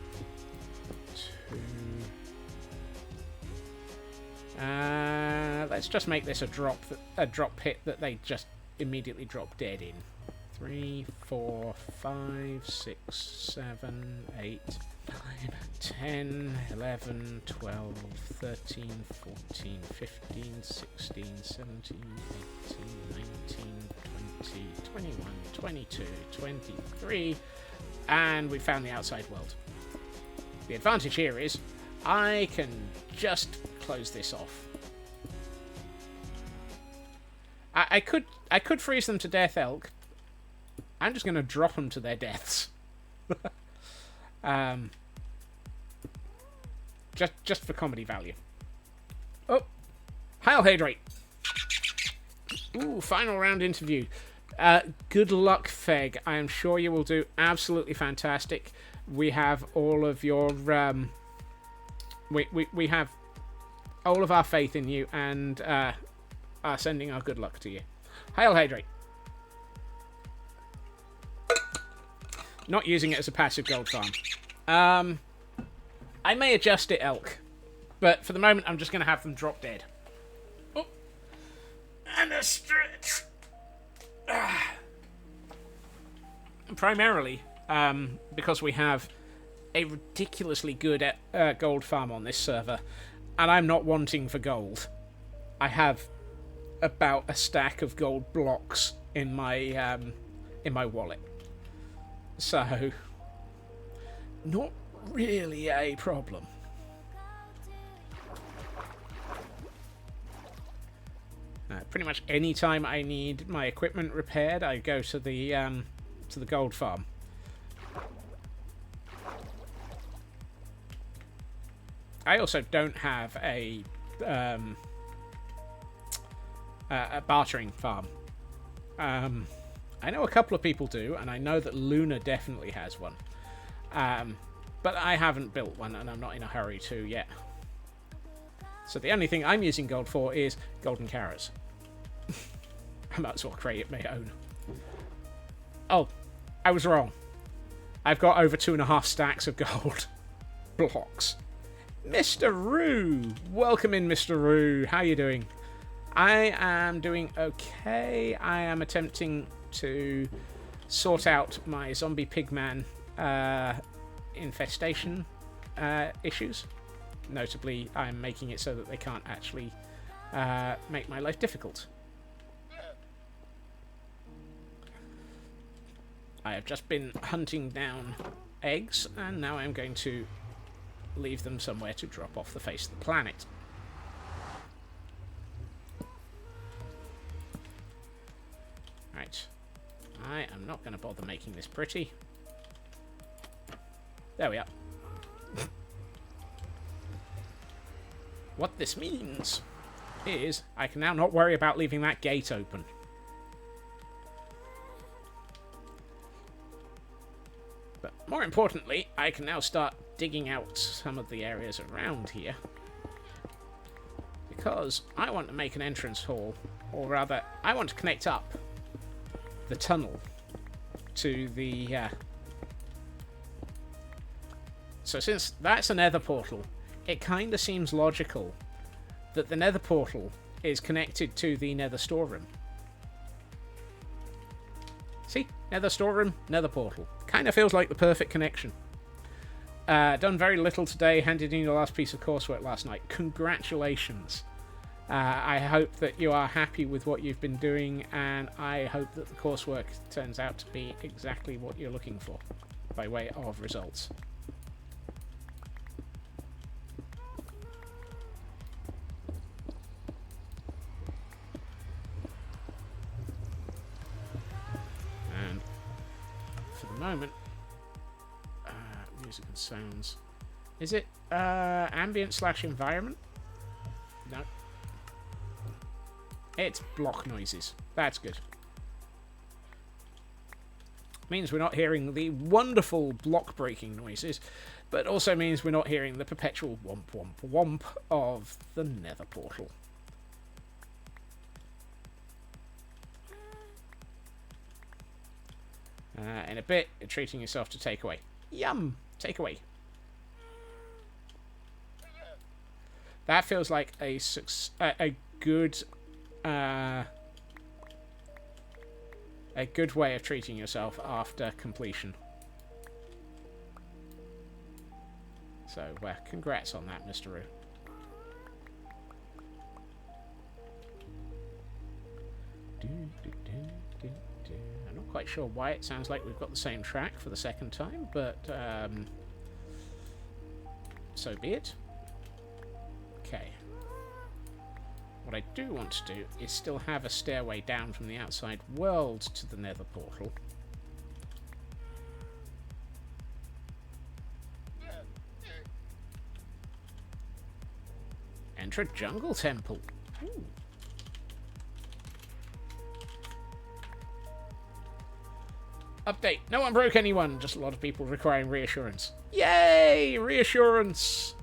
Let's just make this a drop pit that they just immediately drop dead in. 3, 4, 5, 6, 7, 8, 9, 10, 11, 12, 13, 14, 15, 16, 17, 18, 19, 20, 21, 22, 23, and we found the outside world. The advantage here is I can just close this off. I could freeze them to death, Elk. I'm just going to drop them to their deaths. Just for comedy value. Oh, Heil Hydrate. Ooh, final round interview. Good luck, Feg. I am sure you will do absolutely fantastic. We have all of your we have all of our faith in you, and are sending our good luck to you. Hail Hydrate. Not using it as a passive gold farm. I may adjust it, Elk, but for the moment I'm just going to have them drop dead. Oh, and a stretch. Primarily because we have a ridiculously good gold farm on this server, and I'm not wanting for gold. I have about a stack of gold blocks in my wallet, so not really a problem. Pretty much any time I need my equipment repaired, I go to the gold farm. I also don't have a bartering farm. I know a couple of people do, and I know that Luna definitely has one. But I haven't built one, and I'm not in a hurry to yet. So the only thing I'm using gold for is golden carrots. I might as well create my own. Oh, I was wrong. I've got over 2.5 stacks of gold blocks. Mr. Roo! Welcome in, Mr. Roo. How are you doing? I am doing okay. I am attempting to sort out my zombie pigman infestation issues. Notably, I'm making it so that they can't actually make my life difficult. I have just been hunting down eggs, and now I'm going to leave them somewhere to drop off the face of the planet. Right. I am not going to bother making this pretty. There we are. What this means is I can now not worry about leaving that gate open. But more importantly, I can now start digging out some of the areas around here, because I want to make an entrance hall, or rather, I want to connect up the tunnel to the... So since that's a nether portal, it kind of seems logical that the nether portal is connected to the nether storeroom. See? Nether storeroom, nether portal. Kind of feels like the perfect connection. Done very little today, handed in your last piece of coursework last night. Congratulations. I hope that you are happy with what you've been doing, and I hope that the coursework turns out to be exactly what you're looking for by way of results. the moment. Music and sounds. Is it ambient / environment? No. It's block noises. That's good. Means we're not hearing the wonderful block breaking noises, but also means we're not hearing the perpetual womp womp womp of the nether portal. In a bit, you're treating yourself to takeaway. Yum! Takeaway. That feels like a good way of treating yourself after completion. So, congrats on that, Mr. Roo. I'm not quite sure why it sounds like we've got the same track for the second time, but so be it. Okay. What I do want to do is still have a stairway down from the outside world to the nether portal. Enter a jungle temple. Ooh. Update. No one broke anyone. Just a lot of people requiring reassurance. Yay! Reassurance!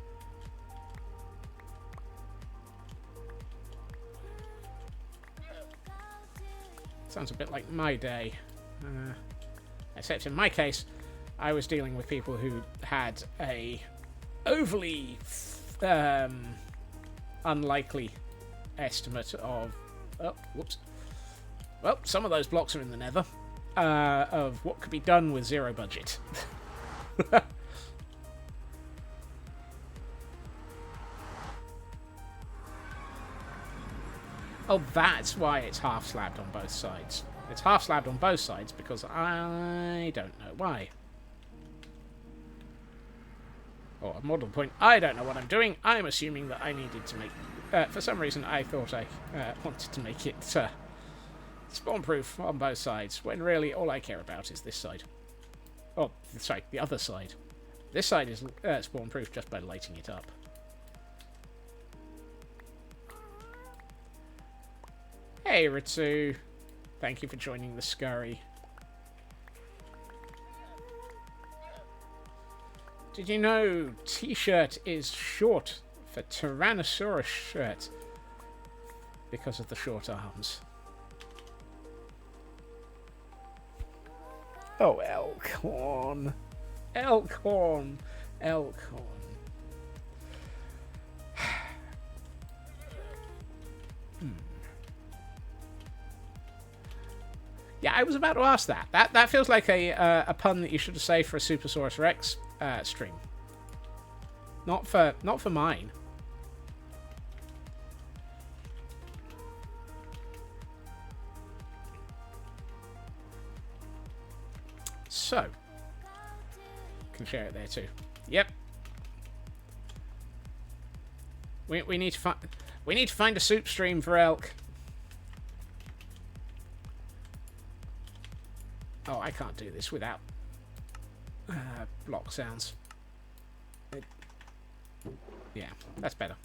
Sounds a bit like my day. Except in my case, I was dealing with people who had a overly unlikely estimate of... Oh, whoops. Well, some of those blocks are in the nether. Of what could be done with zero budget. Oh, that's why it's half slabbed on both sides. It's half slabbed on both sides because I don't know why. Or a model point, I don't know what I'm doing. I'm assuming that I needed to make... for some reason, I thought I wanted to make it spawn-proof on both sides, when really all I care about is this side. Oh, sorry, the other side. This side is spawn-proof just by lighting it up. Hey, Ritsu. Thank you for joining the scurry. Did you know T-shirt is short for Tyrannosaurus shirt because of the short arms? Oh, Elkhorn. Elkhorn. Elkhorn. Yeah, I was about to ask that. That feels like a pun that you should have saved for a Supersaurus Rex stream. Not for mine. So, can share it there too. Yep. We need to find a soup stream for elk. Oh, I can't do this without block sounds. Yeah, that's better.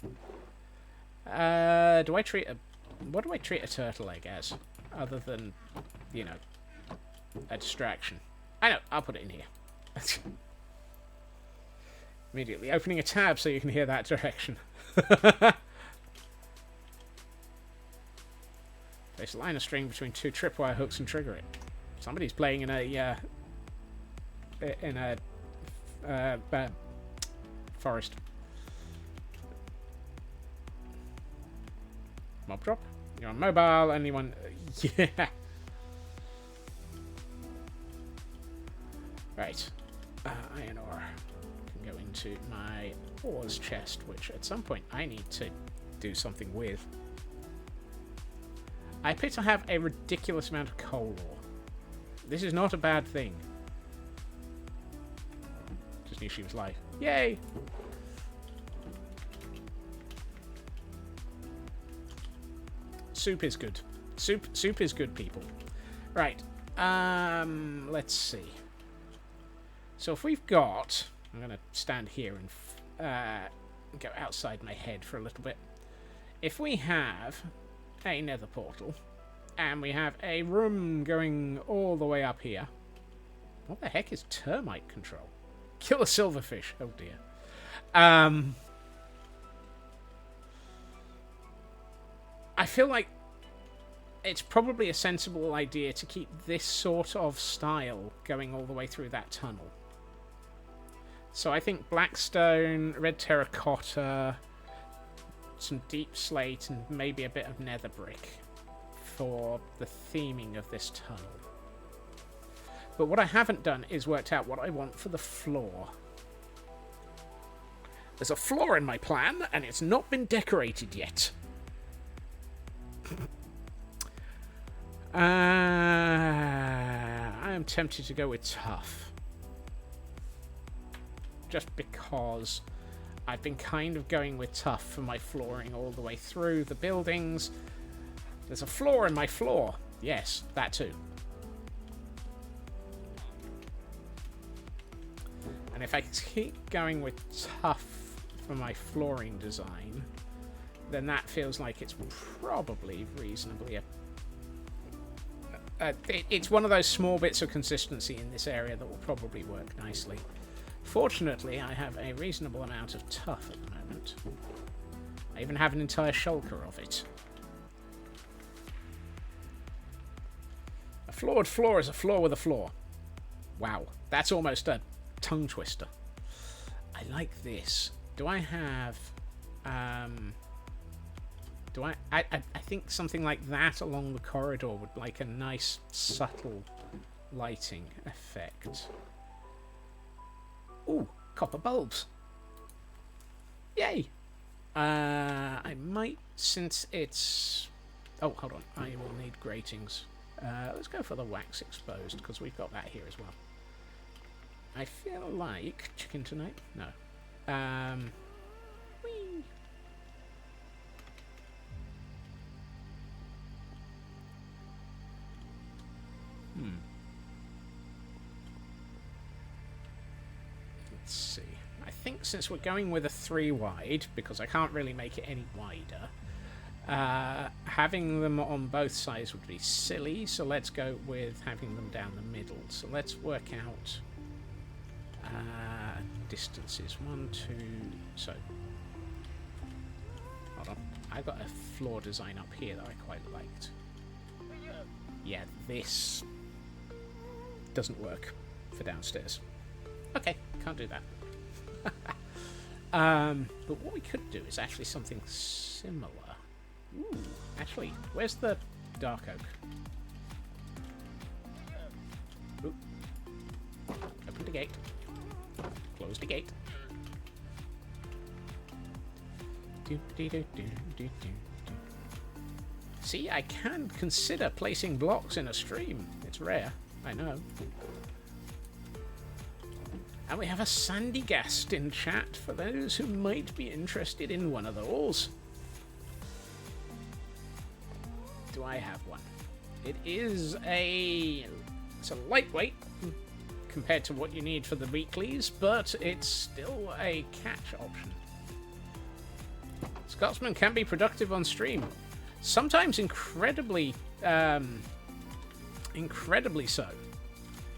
What do I treat a turtle egg as, other than, you know, a distraction? I know, I'll put it in here. Immediately opening a tab so you can hear that direction. Place a line of string between two tripwire hooks and trigger it. Somebody's playing in a forest. Mob drop. You're on mobile. Anyone? Yeah. Right. Iron ore can go into my ores chest, which at some point I need to do something with. I appear to have a ridiculous amount of coal ore. This is not a bad thing. Just knew she was live. Yay! Soup is good. Soup is good, people. Right. Let's see. So if we've got... I'm going to stand here and go outside my head for a little bit. If we have a nether portal, and we have a room going all the way up here... What the heck is termite control? Kill a silverfish. Oh dear. I feel like it's probably a sensible idea to keep this sort of style going all the way through that tunnel. So I think blackstone, red terracotta, some deep slate, and maybe a bit of nether brick for the theming of this tunnel. But what I haven't done is worked out what I want for the floor. There's a floor in my plan, and it's not been decorated yet. I am tempted to go with tough. Just because I've been kind of going with tough for my flooring all the way through the buildings. There's a floor in my floor. Yes, that too. And if I keep going with tough for my flooring design, then that feels like it's probably reasonably... it's one of those small bits of consistency in this area that will probably work nicely. Fortunately, I have a reasonable amount of tough at the moment. I even have an entire shulker of it. A floored floor is a floor with a floor. Wow, that's almost a tongue twister. I like this. Do I have... I think something like that along the corridor would like a nice subtle lighting effect. Ooh, copper bulbs. Yay! I might, since it's... Oh, hold on. I will need gratings. Let's go for the wax exposed, because we've got that here as well. I feel like chicken tonight? No. Whee! Let's see. I think since we're going with a 3 wide, because I can't really make it any wider, having them on both sides would be silly, so let's go with having them down the middle. So let's work out distances. 1, 2... So... Hold on. I got a floor design up here that I quite liked. Yeah, this doesn't work for downstairs. Okay, can't do that. But what we could do is actually something similar. Ooh, actually, where's the dark oak? Ooh. Open the gate. Close the gate. See, I can consider placing blocks in a stream. It's rare, I know. And we have a sandy ghast in chat for those who might be interested in one of those. Do I have one? It is it's a lightweight compared to what you need for the weeklies, but it's still a catch option. Scotsman can be productive on stream. Sometimes incredibly so.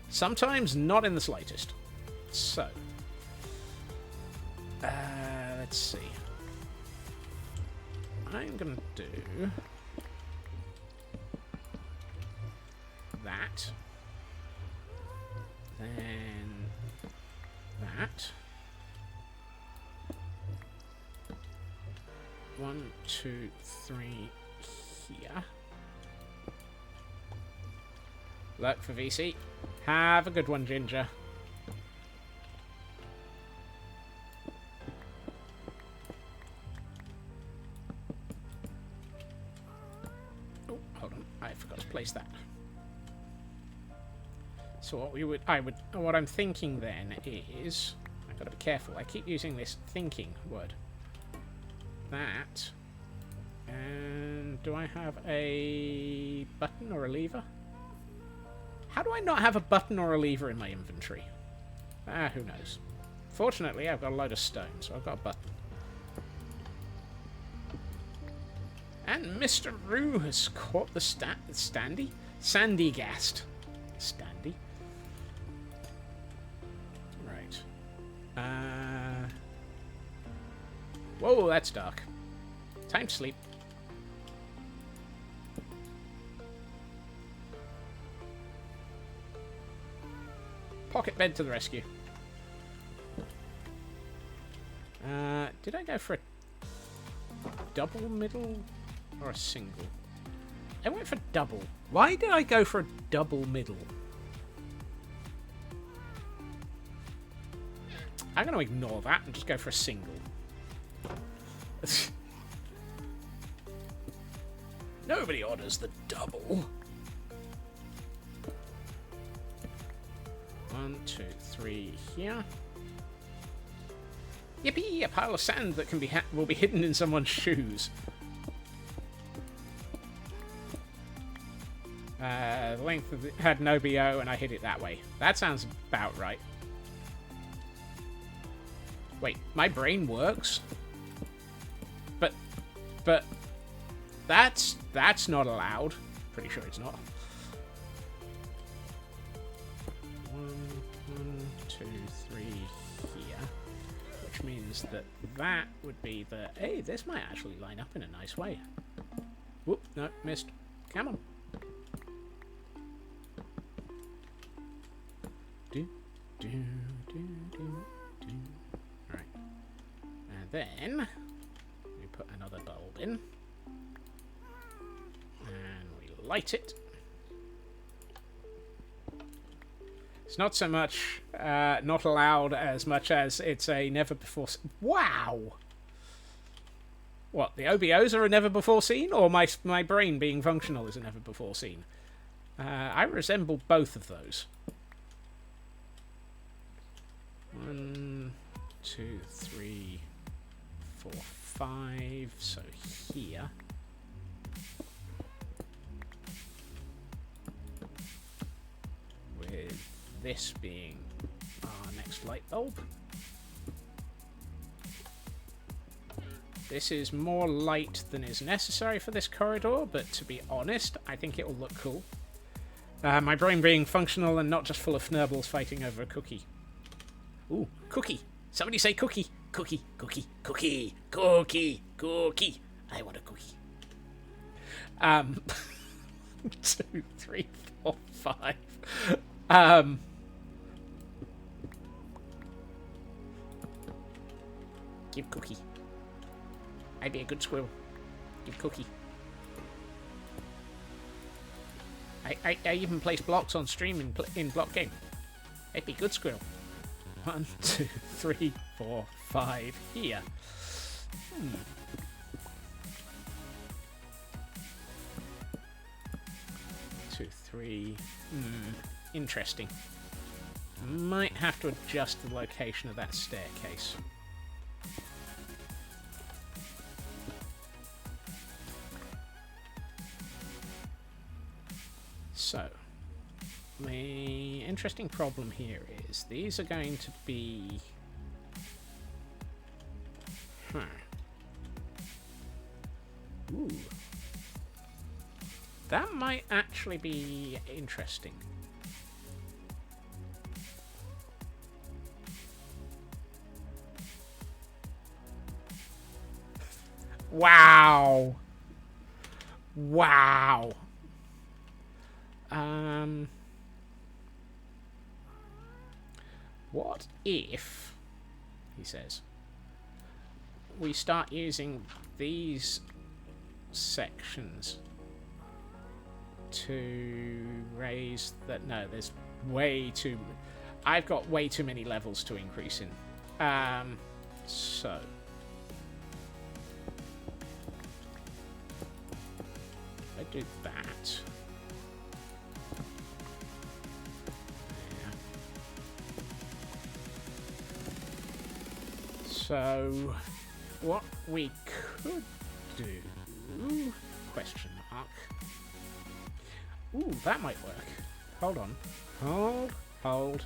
Sometimes not in the slightest. So, let's see. I'm gonna do that, then that. 1, 2, 3 here. Look for VC. Have a good one, Ginger. Oh, hold on. I forgot to place that. So what I'm thinking then is, I've got to be careful. I keep using this thinking word. That. And do I have a button or a lever? How do I not have a button or a lever in my inventory? Who knows. Fortunately, I've got a load of stone, so I've got a button. And Mr. Roo has caught the Sandy Gast. Standy? Right. Whoa, that's dark. Time to sleep. Pocket bed to the rescue. Did I go for a double middle or a single? I went for double. Why did I go for a double middle? I'm going to ignore that and just go for a single. Nobody orders the double. 1, 2, 3 here. Yippee! A pile of sand that can be will be hidden in someone's shoes. The length of it had no BO, and I hit it that way. That sounds about right. Wait, my brain works, but that's not allowed. Pretty sure it's not. 1, 2, 3 here, which means that would be the. Hey, this might actually line up in a nice way. Whoop! No, missed. Come on. Alright. And then we put another bulb in. And we light it. It's not so much not allowed as much as it's a never before. Wow! What, the OBOs are a never before seen, or my brain being functional is a never before seen? I resemble both of those. 1, 2, 3, 4, 5. So here. With this being our next light bulb. This is more light than is necessary for this corridor, but to be honest, I think it will look cool. My brain being functional and not just full of fnurbles fighting over a cookie. Ooh, cookie. Somebody say cookie. Cookie, cookie, cookie, cookie, cookie. I want a cookie. 2, 3, 4, 5. Give cookie. I'd be a good squirrel. Give cookie. I even place blocks on stream in block game. I'd be a good squirrel. 1, 2, 3, 4, 5 here. 2, 3. Interesting. Might have to adjust the location of that staircase. So, the interesting problem here is these are going to be... Ooh. That might actually be interesting. Wow. Wow. What if, he says, we start using these sections to raise that? No, there's way too... I've got way too many levels to increase in. So... I do that. So, what we could do... Question mark. Ooh, that might work. Hold on. Hold.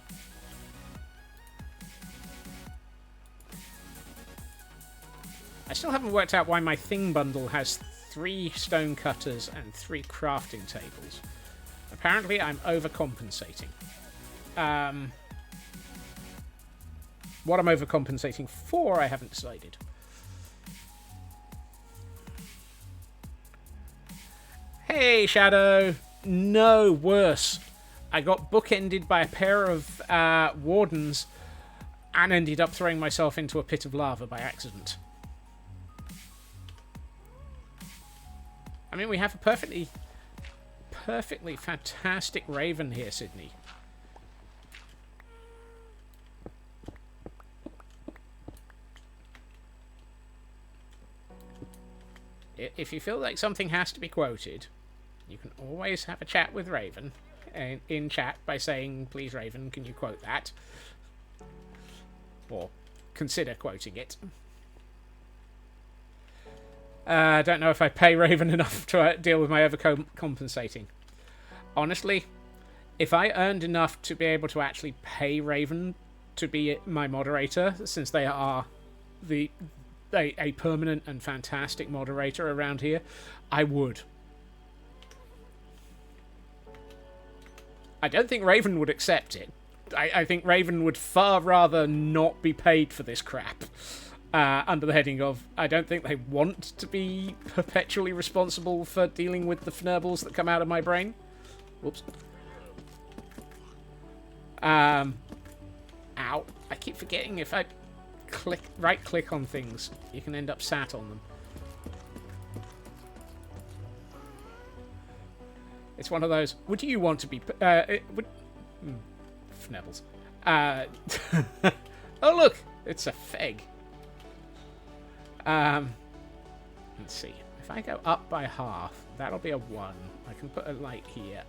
I still haven't worked out why my thing bundle has 3 stone cutters and 3 crafting tables. Apparently, I'm overcompensating. What I'm overcompensating for, I haven't decided. Hey, Shadow! No, worse. I got bookended by a pair of Wardens and ended up throwing myself into a pit of lava by accident. I mean, we have a perfectly fantastic Raven here, Sydney. If you feel like something has to be quoted, you can always have a chat with Raven in chat by saying, please, Raven, can you quote that? Or consider quoting it. I don't know if I pay Raven enough to deal with my overcompensating. Honestly, if I earned enough to be able to actually pay Raven to be my moderator, since they are a permanent and fantastic moderator around here, I would. I don't think Raven would accept it. I think Raven would far rather not be paid for this crap. Under the heading of, I don't think they want to be perpetually responsible for dealing with the fnurbles that come out of my brain. Whoops. Ow. I keep forgetting if I right-click on things, you can end up sat on them. It's one of those, would you want to be... Fnebbles. Oh, look! It's a feg. Let's see. If I go up by half, that'll be a 1. I can put a light here.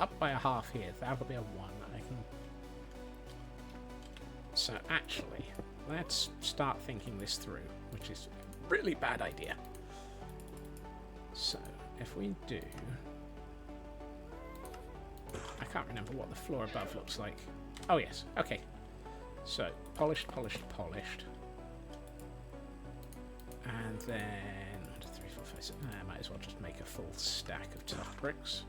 Up by a half here, that'll be a 1. I can... So, actually, let's start thinking this through, which is a really bad idea. So, if we do... I can't remember what the floor above looks like. Oh, yes. Okay. So, polished, polished, polished. And then... 1, 2, 3, 4, 5, 6... I might as well just make a full stack of tough bricks.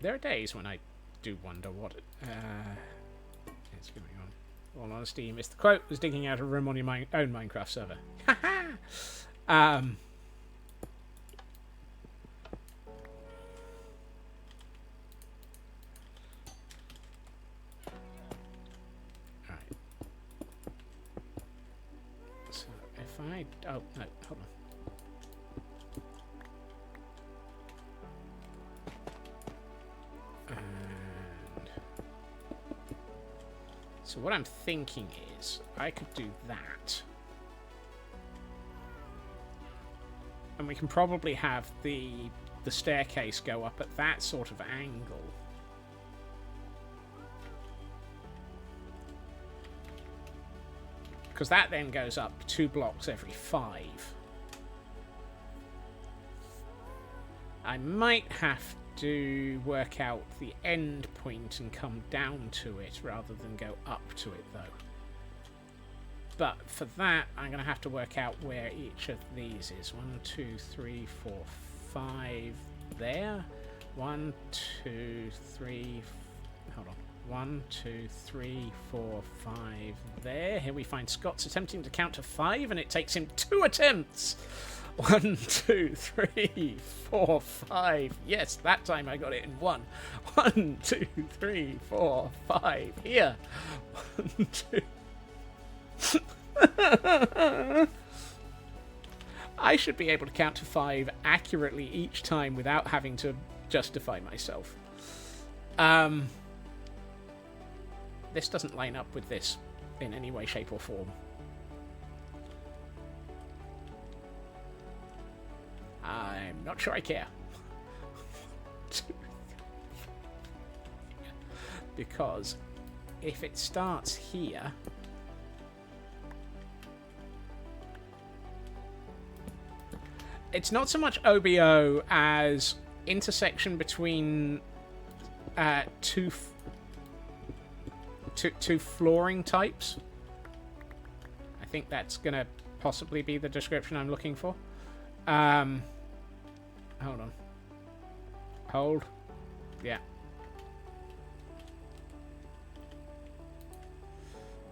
There are days when I do wonder what is going on. All honesty, you missed the quote. Was digging out a room on your own Minecraft server. Haha! So, if I... Oh, no, hold on. So what I'm thinking is, I could do that. And we can probably have the staircase go up at that sort of angle. Because that then goes up 2 blocks every 5. I might have to work out the end point and come down to it rather than go up to it, though. But for that, I'm going to have to work out where each of these is. 1, 2, 3, 4, 5 there. 1, 2, 3... Hold on. 1, 2, 3, 4, 5 there. Here we find Scott's attempting to count to 5, and it takes him 2 attempts. 1, 2, 3, 4, 5. Yes, that time I got it in 1. 1, 2, 3, 4, 5. Here. 1, 2. I should be able to count to 5 accurately each time without having to justify myself. This doesn't line up with this in any way, shape, or form. I'm not sure I care. Because if it starts here... It's not so much OBO as intersection between two flooring types. I think that's going to possibly be the description I'm looking for. Hold on. Hold. Yeah.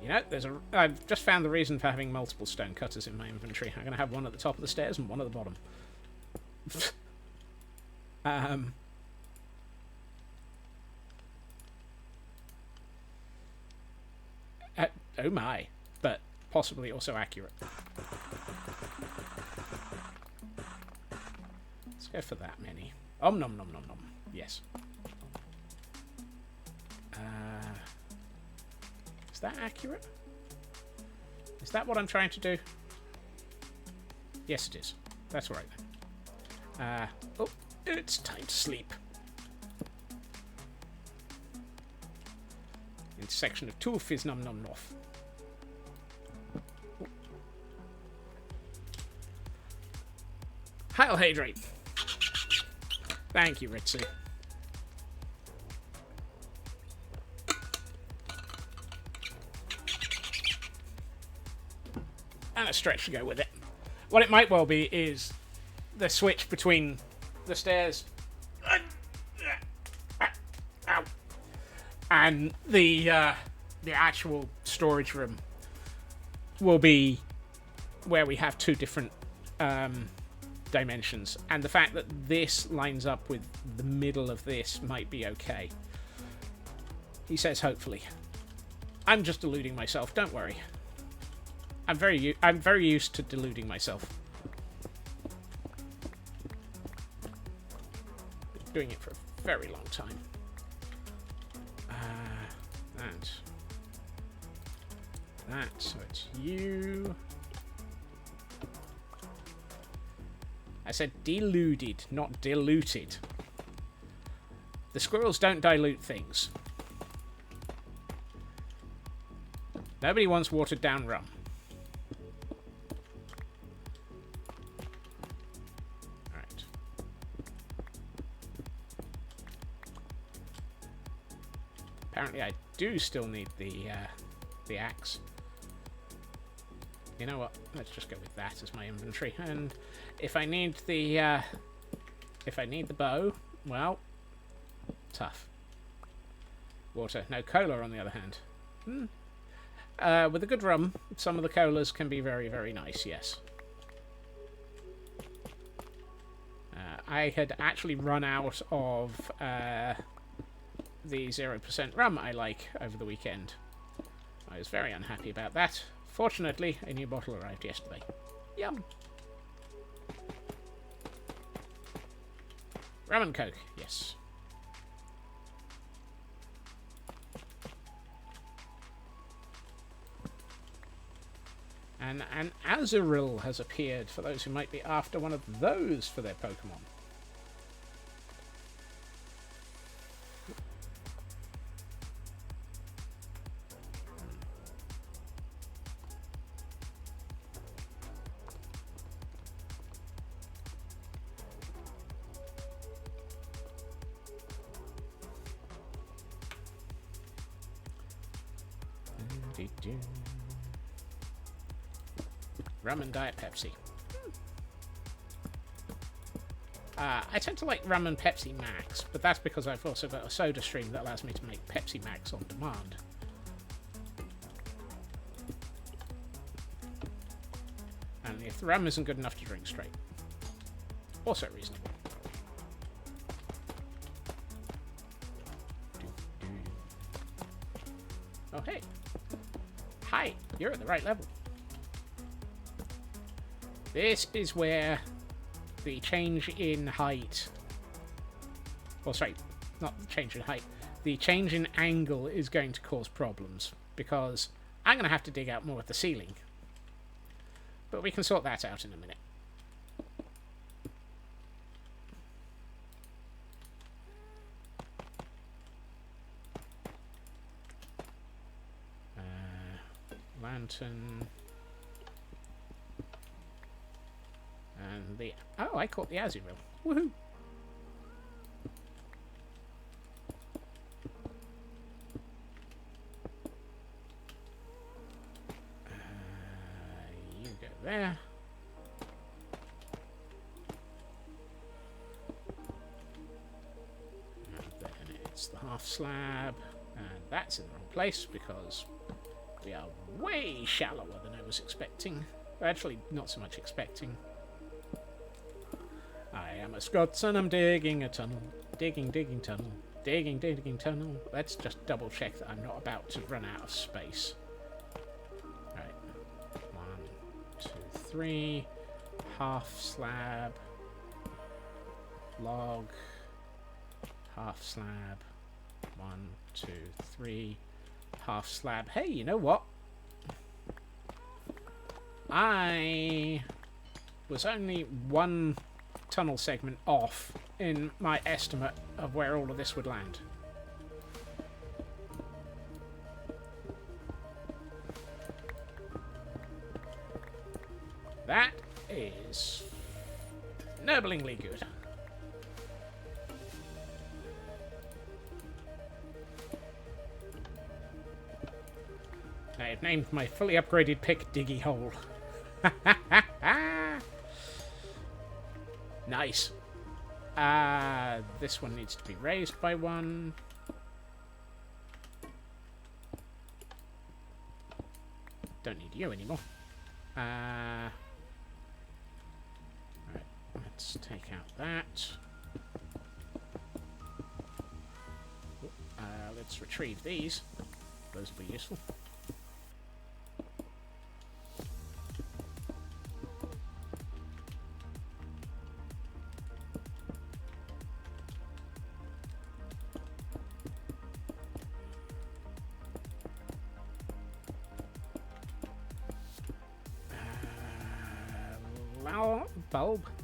You know, I've just found the reason for having multiple stone cutters in my inventory. I'm going to have one at the top of the stairs and one at the bottom. Oh my, but possibly also accurate. Let's go for that many. Nom nom nom nom. Yes. Is that accurate? Is that what I'm trying to do? Yes, it is. That's right then. Oh, it's time to sleep. Intersection of tooth is num num noff. Hail Hydrate. Thank you, Ritzy. And a stretch to go with it. What it might well be is the switch between the stairs and the actual storage room will be where we have two different dimensions, and the fact that this lines up with the middle of this might be okay. He says hopefully. I'm just deluding myself, don't worry. I'm very used to deluding myself. Been doing it for a very long time. That, so it's you. I said deluded, not diluted. The squirrels don't dilute things. Nobody wants watered down rum. Alright. Apparently I do still need the axe. You know what? Let's just go with that as my inventory. And if I need the bow, well, tough. Water, no cola on the other hand. With a good rum, some of the colas can be very, very nice. Yes. I had actually run out of the 0% rum I like over the weekend. I was very unhappy about that. Fortunately, a new bottle arrived yesterday. Yum. Rum and Coke, yes. And an Azurill has appeared for those who might be after one of those for their Pokemon. Rum and Diet Pepsi. I tend to like Rum and Pepsi Max, but that's because I've also got a soda stream that allows me to make Pepsi Max on demand. And if the rum isn't good enough to drink straight. Also reasonable. Oh, hey. Hi, you're at the right level. This is where the change in height... Well, sorry, not the change in height. The change in angle is going to cause problems, because I'm going to have to dig out more of the ceiling. But we can sort that out in a minute. Lantern... And the... Oh, I caught the Azuril. Woohoo! You go there. And then it's the half slab. And that's in the wrong place because we are way shallower than I was expecting. Actually, not so much expecting. I am a Scots and I'm digging a tunnel. Digging tunnel. Digging tunnel. Let's just double check that I'm not about to run out of space. Right. 1, 2, 3. Half slab. Log. Half slab. 1, 2, 3. Half slab. Hey, you know what? I was only one tunnel segment off in my estimate of where all of this would land. That is nurblingly good. I have named my fully upgraded pick Diggy Hole. Nice. This one needs to be raised by 1. Don't need you anymore. Right, let's take out that. Let's retrieve these. Those will be useful.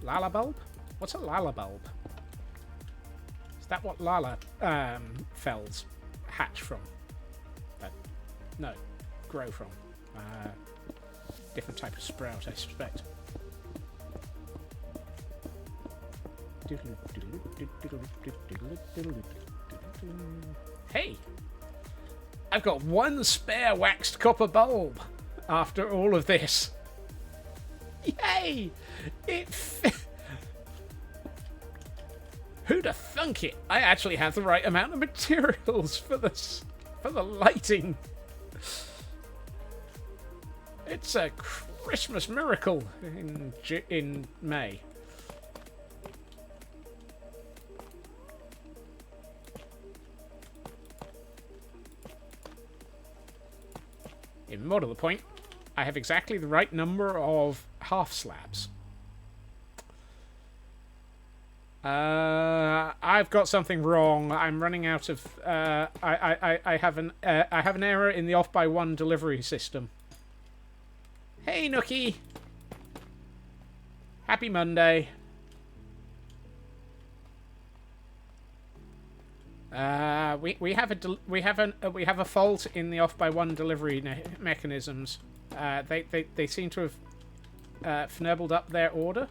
Lala bulb? What's a lala bulb? Is that what lala fells hatch from? No, grow from. Different type of sprout, I suspect. Hey! I've got 1 spare waxed copper bulb after all of this. Yay! Who'da thunk it? I actually have the right amount of materials for this, for the lighting. It's a Christmas miracle in May. In more to the point, I have exactly the right number of half slabs. I've got something wrong. I'm running out of. I have an error in the off by 1 delivery system. Hey, Nookie. Happy Monday. We have a fault in the off by 1 delivery mechanisms. They seem to have fnurbled up their order.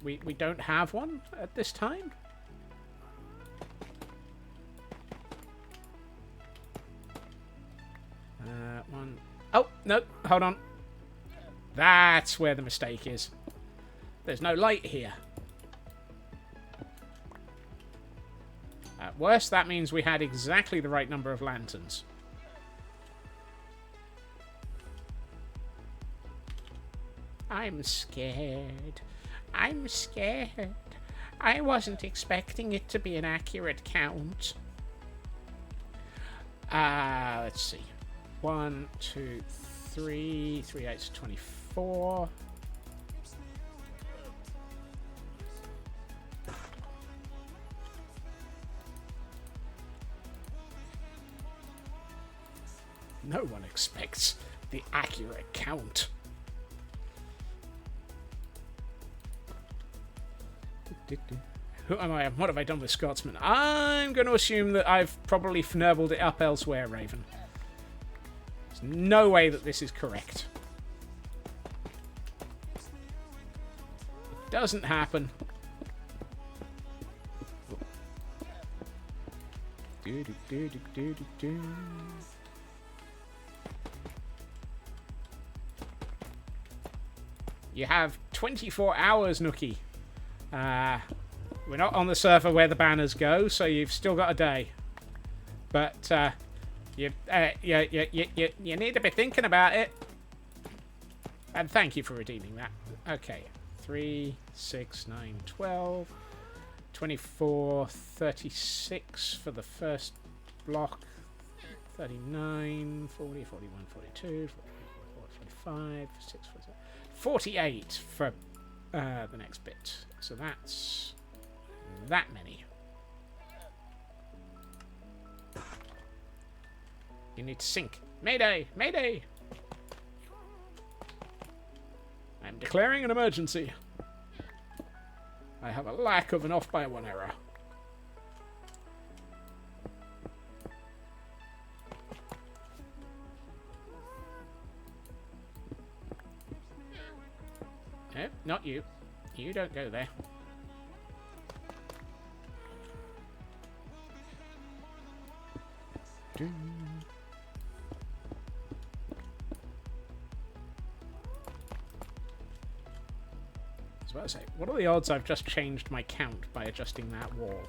We don't have one at this time. One. Oh, no, hold on. That's where the mistake is. There's no light here. At worst, that means we had exactly the right number of lanterns. I'm scared. I'm scared. I wasn't expecting it to be an accurate count. Let's see. 1, 2, 3. 3 8's 24. No one expects the accurate count. Who am I? What have I done with Scotsman? I'm going to assume that I've probably fnurbled it up elsewhere, Raven. There's no way that this is correct. Doesn't happen. You have 24 hours, Nookie. We're not on the server where the banners go, so you've still got a day. But you need to be thinking about it. And thank you for redeeming that. Okay, 3, 6, 9, 12, 24, 36 for the first block, 39, 40, 41, 42, 44, 45, 6, 48 for the next bit. So that's that many. You need to sync. Mayday! Mayday! I'm declaring an emergency. I have a lack of an off by 1 error. No, not you. You don't go there. I was about to say, what are the odds I've just changed my count by adjusting that wall?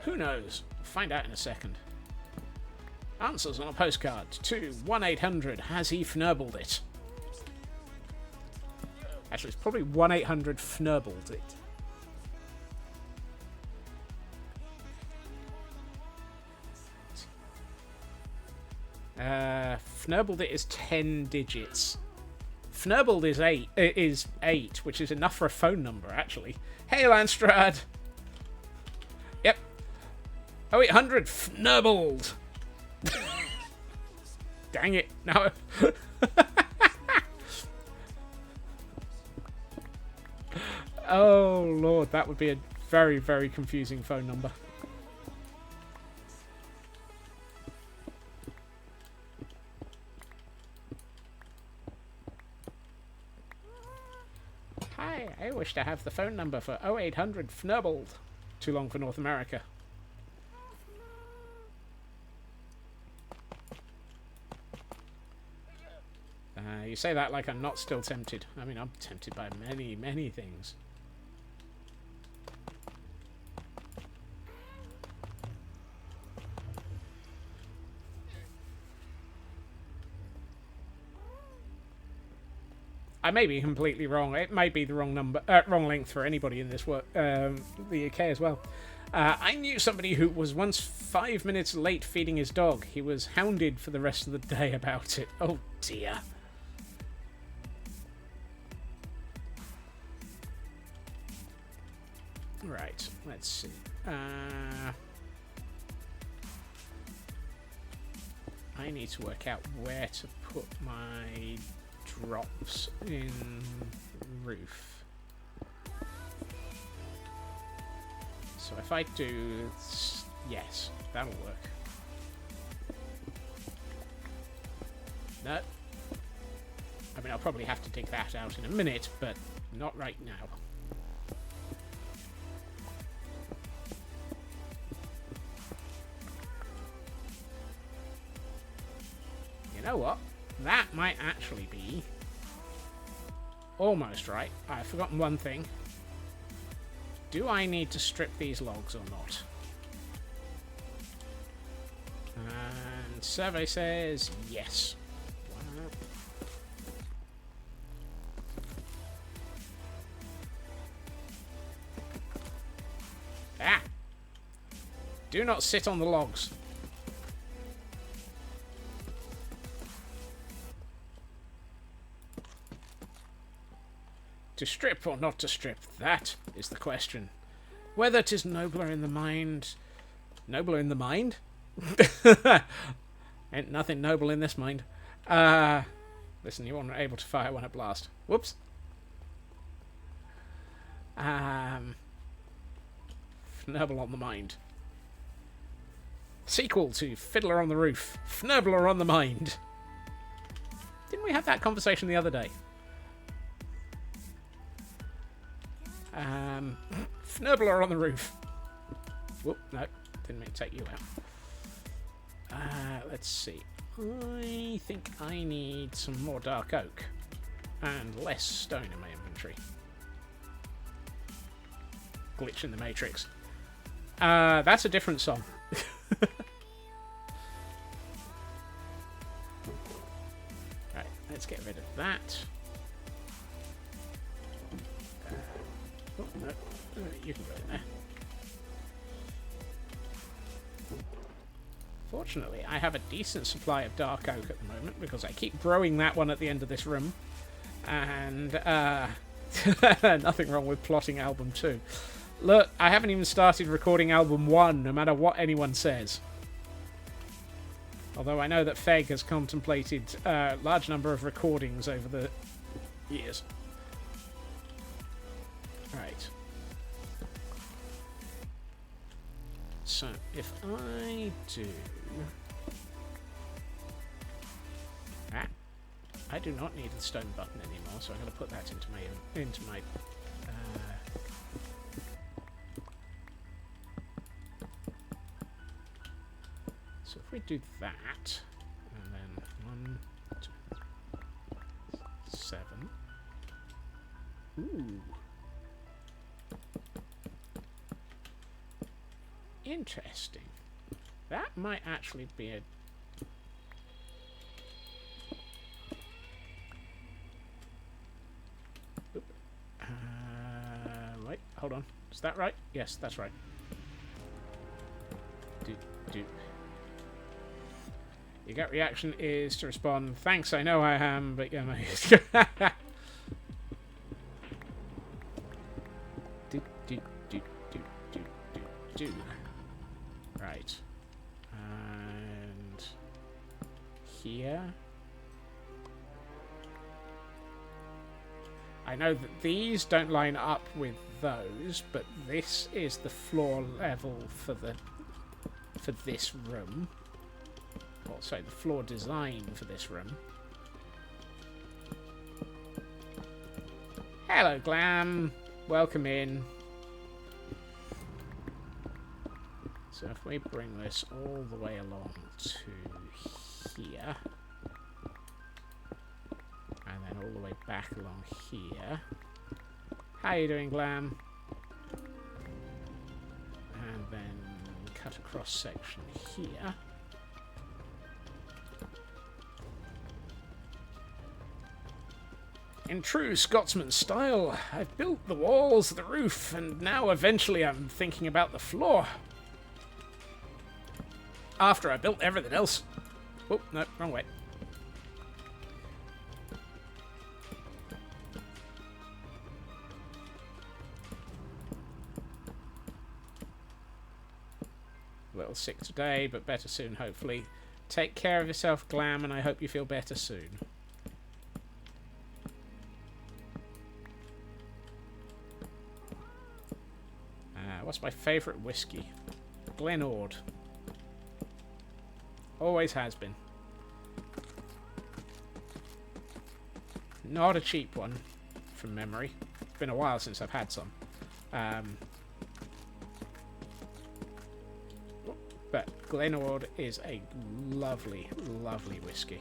Who knows? Find out in a second. Answers on a postcard to 1-800 has he fnurbled it? Actually, it's probably 1-800 fnurbled it. Fnurbled it is 10 digits. Fnurbled is 8, which is enough for a phone number, actually. Hey, Landstrad! Yep. 0800 fnurbled! Dang it. No. Oh, Lord. That would be a very, very confusing phone number. Hi, I wish to have the phone number for 0800 Fnurbled. Too long for North America. You say that like I'm not still tempted. I mean, I'm tempted by many, many things. I may be completely wrong. It might be the wrong number, wrong length for anybody in this the UK as well. I knew somebody who was once 5 minutes late feeding his dog. He was hounded for the rest of the day about it. Oh dear. Right, let's see. I need to work out where to put my drops in roof. So if I do... Yes, that'll work. No. I mean, I'll probably have to dig that out in a minute, but not right now. You know what? That might actually be almost right. I've forgotten one thing. Do I need to strip these logs or not? And survey says yes. Ah! Do not sit on the logs. To strip or not to strip, that is the question. Whether 'tis nobler in the mind... Nobler in the mind? Ain't nothing noble in this mind. Listen, you weren't able to fire one at blast. Whoops. Fnurble on the mind. Sequel to Fiddler on the Roof. Fnurbler on the mind. Didn't we have that conversation the other day? Fnurbler on the roof. Whoop, no, didn't mean to take you out. Let's see. I think I need some more dark oak and less stone in my inventory. Glitch in the matrix. That's a different song. Right, let's get rid of that. Oh, no. You can go in there. Fortunately, I have a decent supply of dark oak at the moment because I keep growing that one at the end of this room. And nothing wrong with plotting album 2. Look, I haven't even started recording album 1, no matter what anyone says. Although I know that Feg has contemplated a large number of recordings over the years. Right. So, if I do... I do not need the stone button anymore, so I'm going to put that into my so if we do that, and then 1, 2, 7. Ooh. Interesting. That might actually be a... Wait, hold on. Is that right? Yes, that's right. Your gut reaction is to respond, thanks, I know I am, but yeah, Right. And here. I know that these don't line up with those, but this is the floor level for this room. Well, sorry, the floor design for this room. Hello, Glam. Welcome in. So if we bring this all the way along to here, and then all the way back along here. How you doing, Glam? And then cut a cross section here. In true Scotsman style, I've built the walls, the roof, and now eventually I'm thinking about the floor. After I built everything else. Oh, no, wrong way. A little sick today, but better soon, hopefully. Take care of yourself, Glam, and I hope you feel better soon. What's my favourite whiskey? Glenord. Always has been. Not a cheap one, from memory. It's been a while since I've had some. But Glenord is a lovely, lovely whiskey.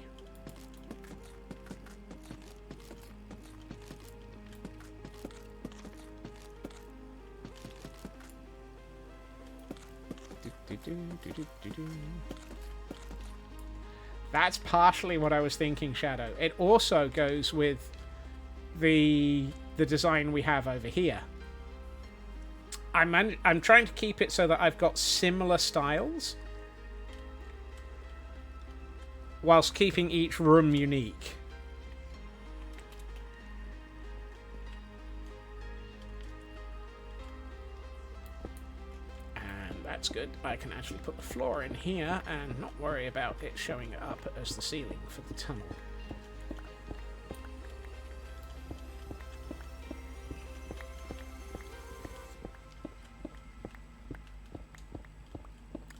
That's partially what I was thinking, Shadow. It also goes with the design we have over here. I'm trying to keep it so that I've got similar styles whilst keeping each room unique. That's good. I can actually put the floor in here and not worry about it showing up as the ceiling for the tunnel.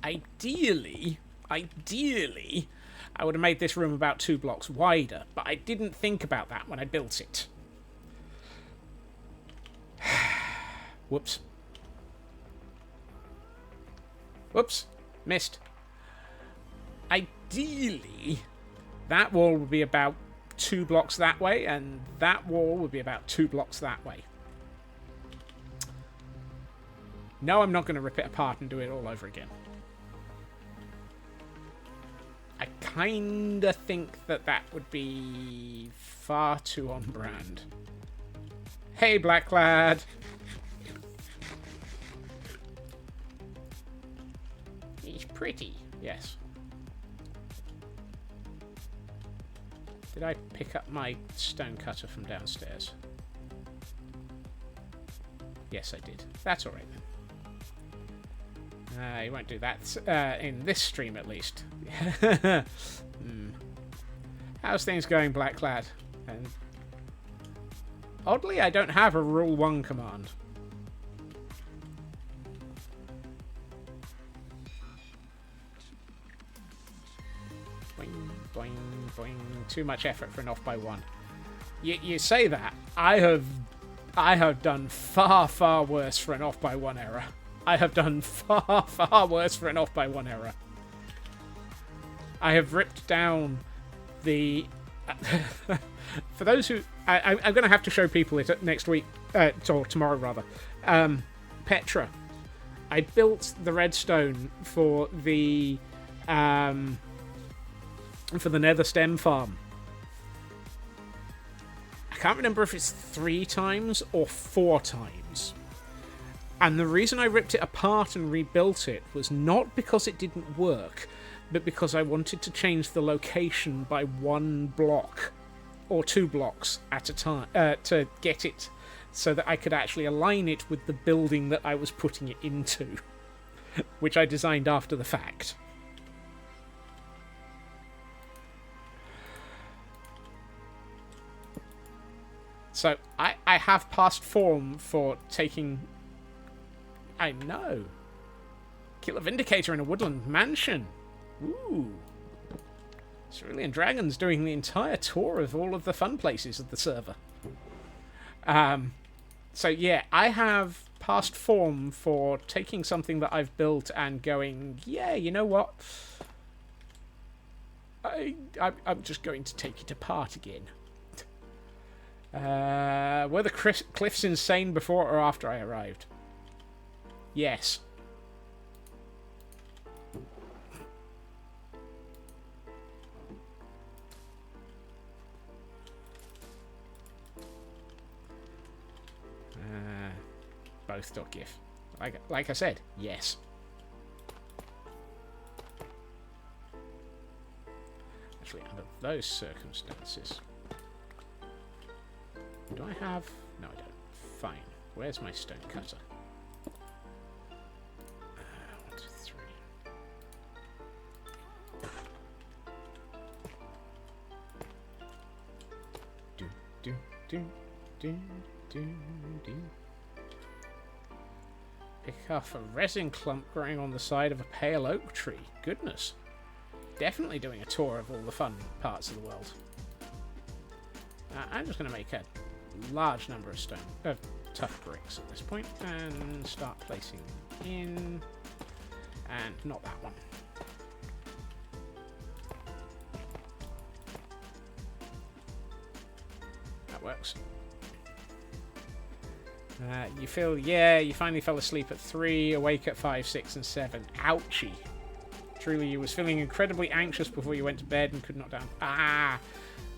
Ideally, I would have made this room about 2 blocks wider, but I didn't think about that when I built it. Whoops. Whoops. Missed. Ideally, that wall would be about 2 blocks that way, and that wall would be about 2 blocks that way. No, I'm not going to rip it apart and do it all over again. I kind of think that that would be far too on brand. Hey, Black Lad! He's pretty, yes. Did I pick up my stone cutter from downstairs? Yes, I did. That's alright then. You won't do that in this stream, at least. How's things going, Black Lad? And oddly, I don't have a Rule 1 command. Boing, boing, boing. Too much effort for an off by 1. You say that. I have done far, far worse for an off by 1 error. I have done far, far worse for an off by 1 error. I have ripped down the... for those who... I'm going to have to show people it next week, or tomorrow rather. Petra. I built the redstone for the nether stem farm. I can't remember if it's 3 times or 4 times. And the reason I ripped it apart and rebuilt it was not because it didn't work, but because I wanted to change the location by 1 block or 2 blocks at a time to get it so that I could actually align it with the building that I was putting it into, which I designed after the fact. So I have passed form for taking... I know. Kill a Vindicator in a woodland mansion. Ooh. Cerulean Dragons doing the entire tour of all of the fun places of the server. So yeah, I have passed form for taking something that I've built and going, yeah, you know what? I'm just going to take it apart again. Were the cliffs insane before or after I arrived? Yes. Both dot gif. Like I said, yes. Actually, under those circumstances, do I have? No, I don't. Fine. Where's my stone cutter? 1, 2, 3. Do. Pick off a resin clump growing on the side of a pale oak tree. Goodness. Definitely doing a tour of all the fun parts of the world. I'm just going to make a large number of tough bricks at this point and start placing in. And not that one. That works. You finally fell asleep at 3, awake at 5, 6, and 7. Ouchie. Truly, you was feeling incredibly anxious before you went to bed and could not down. Ah!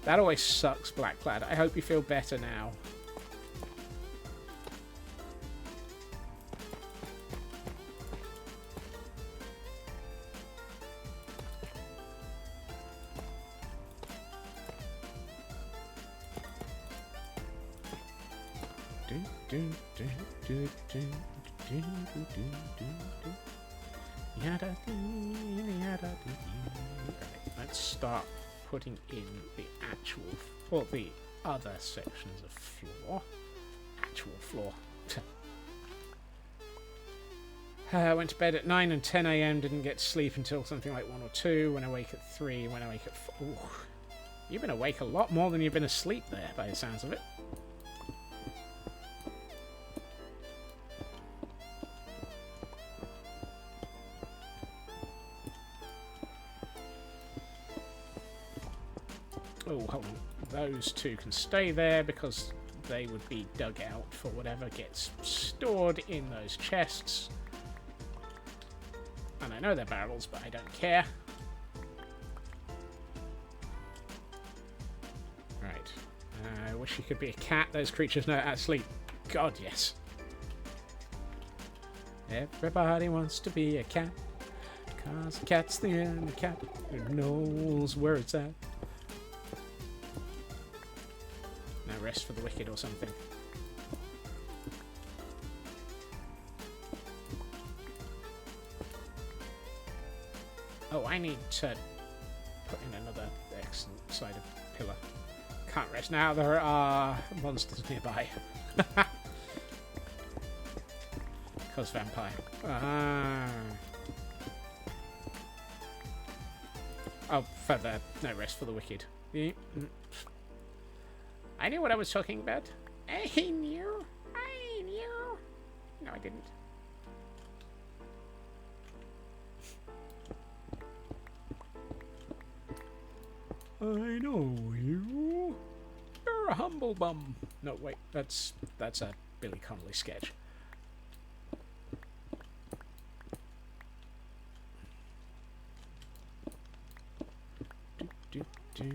That always sucks, Blacklad. I hope you feel better now. Let's start putting in the actual, or the other sections of floor. Actual floor. I went to bed at 9 and 10 a.m. Didn't get to sleep until something like 1 or 2. Went awake at 3. Went awake at 4. Ooh. You've been awake a lot more than you've been asleep there, by the sounds of it. Oh, hold on. Those two can stay there because they would be dug out for whatever gets stored in those chests. And I know they're barrels, but I don't care. Right. I wish he could be a cat. Those creatures know how to sleep. God, yes. Everybody wants to be a cat. Cause a cat's the only cat who knows where it's at. No rest for the wicked or something. Oh, I need to put in another excellent side of pillar. Can't rest now, there are monsters nearby. Because vampire. Oh, further. No rest for the wicked. I knew what I was talking about. I knew. I knew. No, I didn't. I know you. You're a humble bum. No, wait. That's a Billy Connolly sketch. Do. And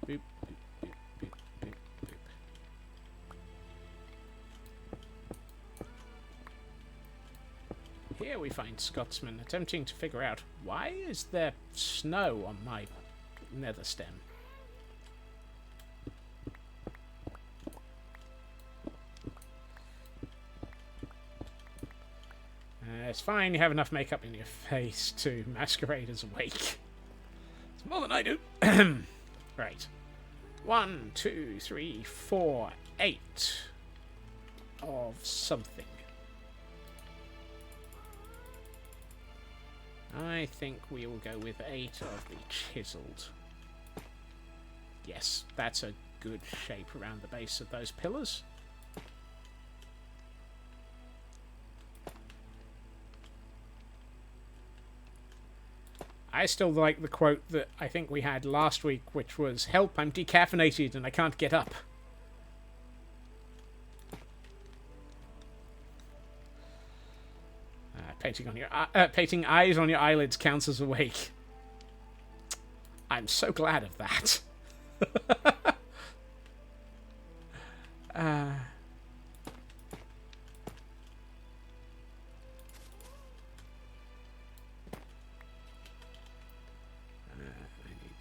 boop, boop, boop, boop, boop, boop. Here we find Scotsman attempting to figure out why is there snow on my nether stem. It's fine, you have enough makeup in your face to masquerade as awake. It's more than I do. Right. 1, 2, 3, 4, 8 of something. I think we will go with 8 of the chiseled. Yes, that's a good shape around the base of those pillars. I still like the quote that I think we had last week, which was, "Help, I'm decaffeinated and I can't get up." Painting eyes on your eyelids counts as awake. I'm so glad of that.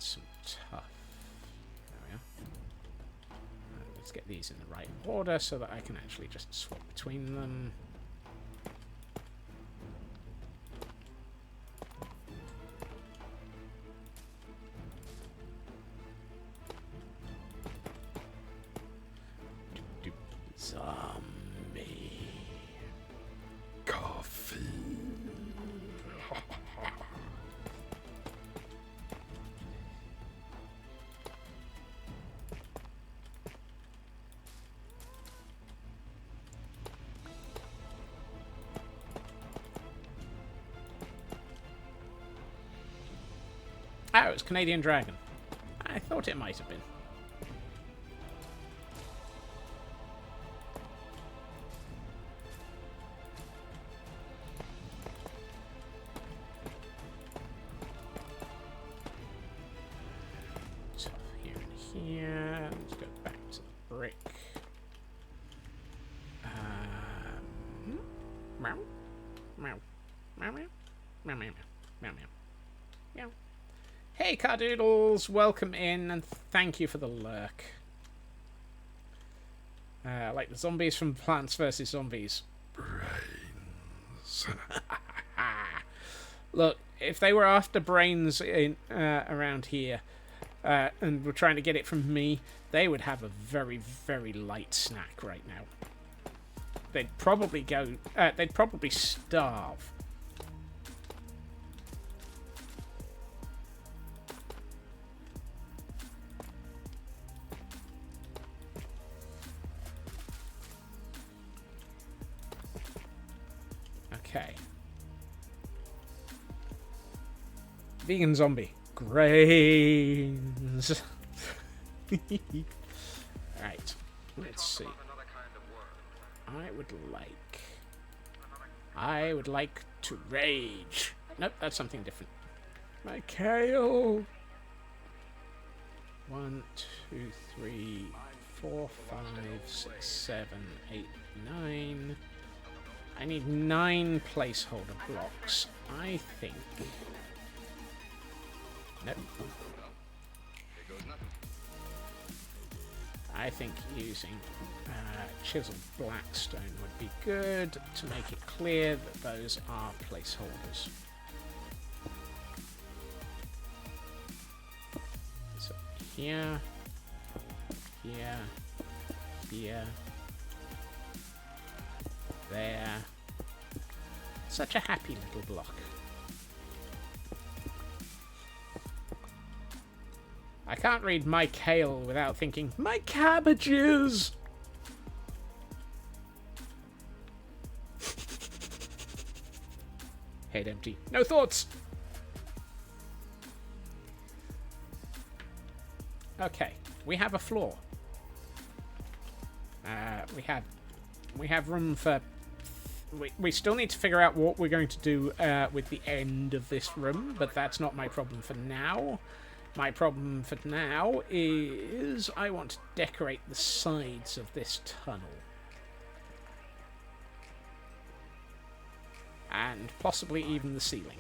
Some tough. There we are. Let's get these in the right order so that I can actually just swap between them. Zombie. Coffee. Oh, it's Canadian Dragon. I thought it might have been. So here and here. Let's go back to the brick. Meow. Meow. Meow. Meow. Meow. Meow. Meow. Meow. Meow. Hey, Cardoodles, welcome in, and thank you for the lurk. Like the zombies from Plants vs. Zombies. Brains. Look, if they were after brains in around here, and were trying to get it from me, they would have a very, very light snack right now. They'd probably they'd probably starve. Okay. Vegan zombie. Grains. Right. Let's see. I would like to rage. Nope, that's something different. My kale. 1, 2, 3, 4, 5, 6, 7, 8, 9. I need 9 placeholder blocks. I think. Nope. I think using chiseled blackstone would be good to make it clear that those are placeholders. So here, here, here, there. Such a happy little block. I can't read my kale without thinking, my cabbages! Head empty. No thoughts! Okay, we have a floor. We have room for... We still need to figure out what we're going to do with the end of this room, but that's not my problem for now. My problem for now is I want to decorate the sides of this tunnel. And possibly even the ceiling.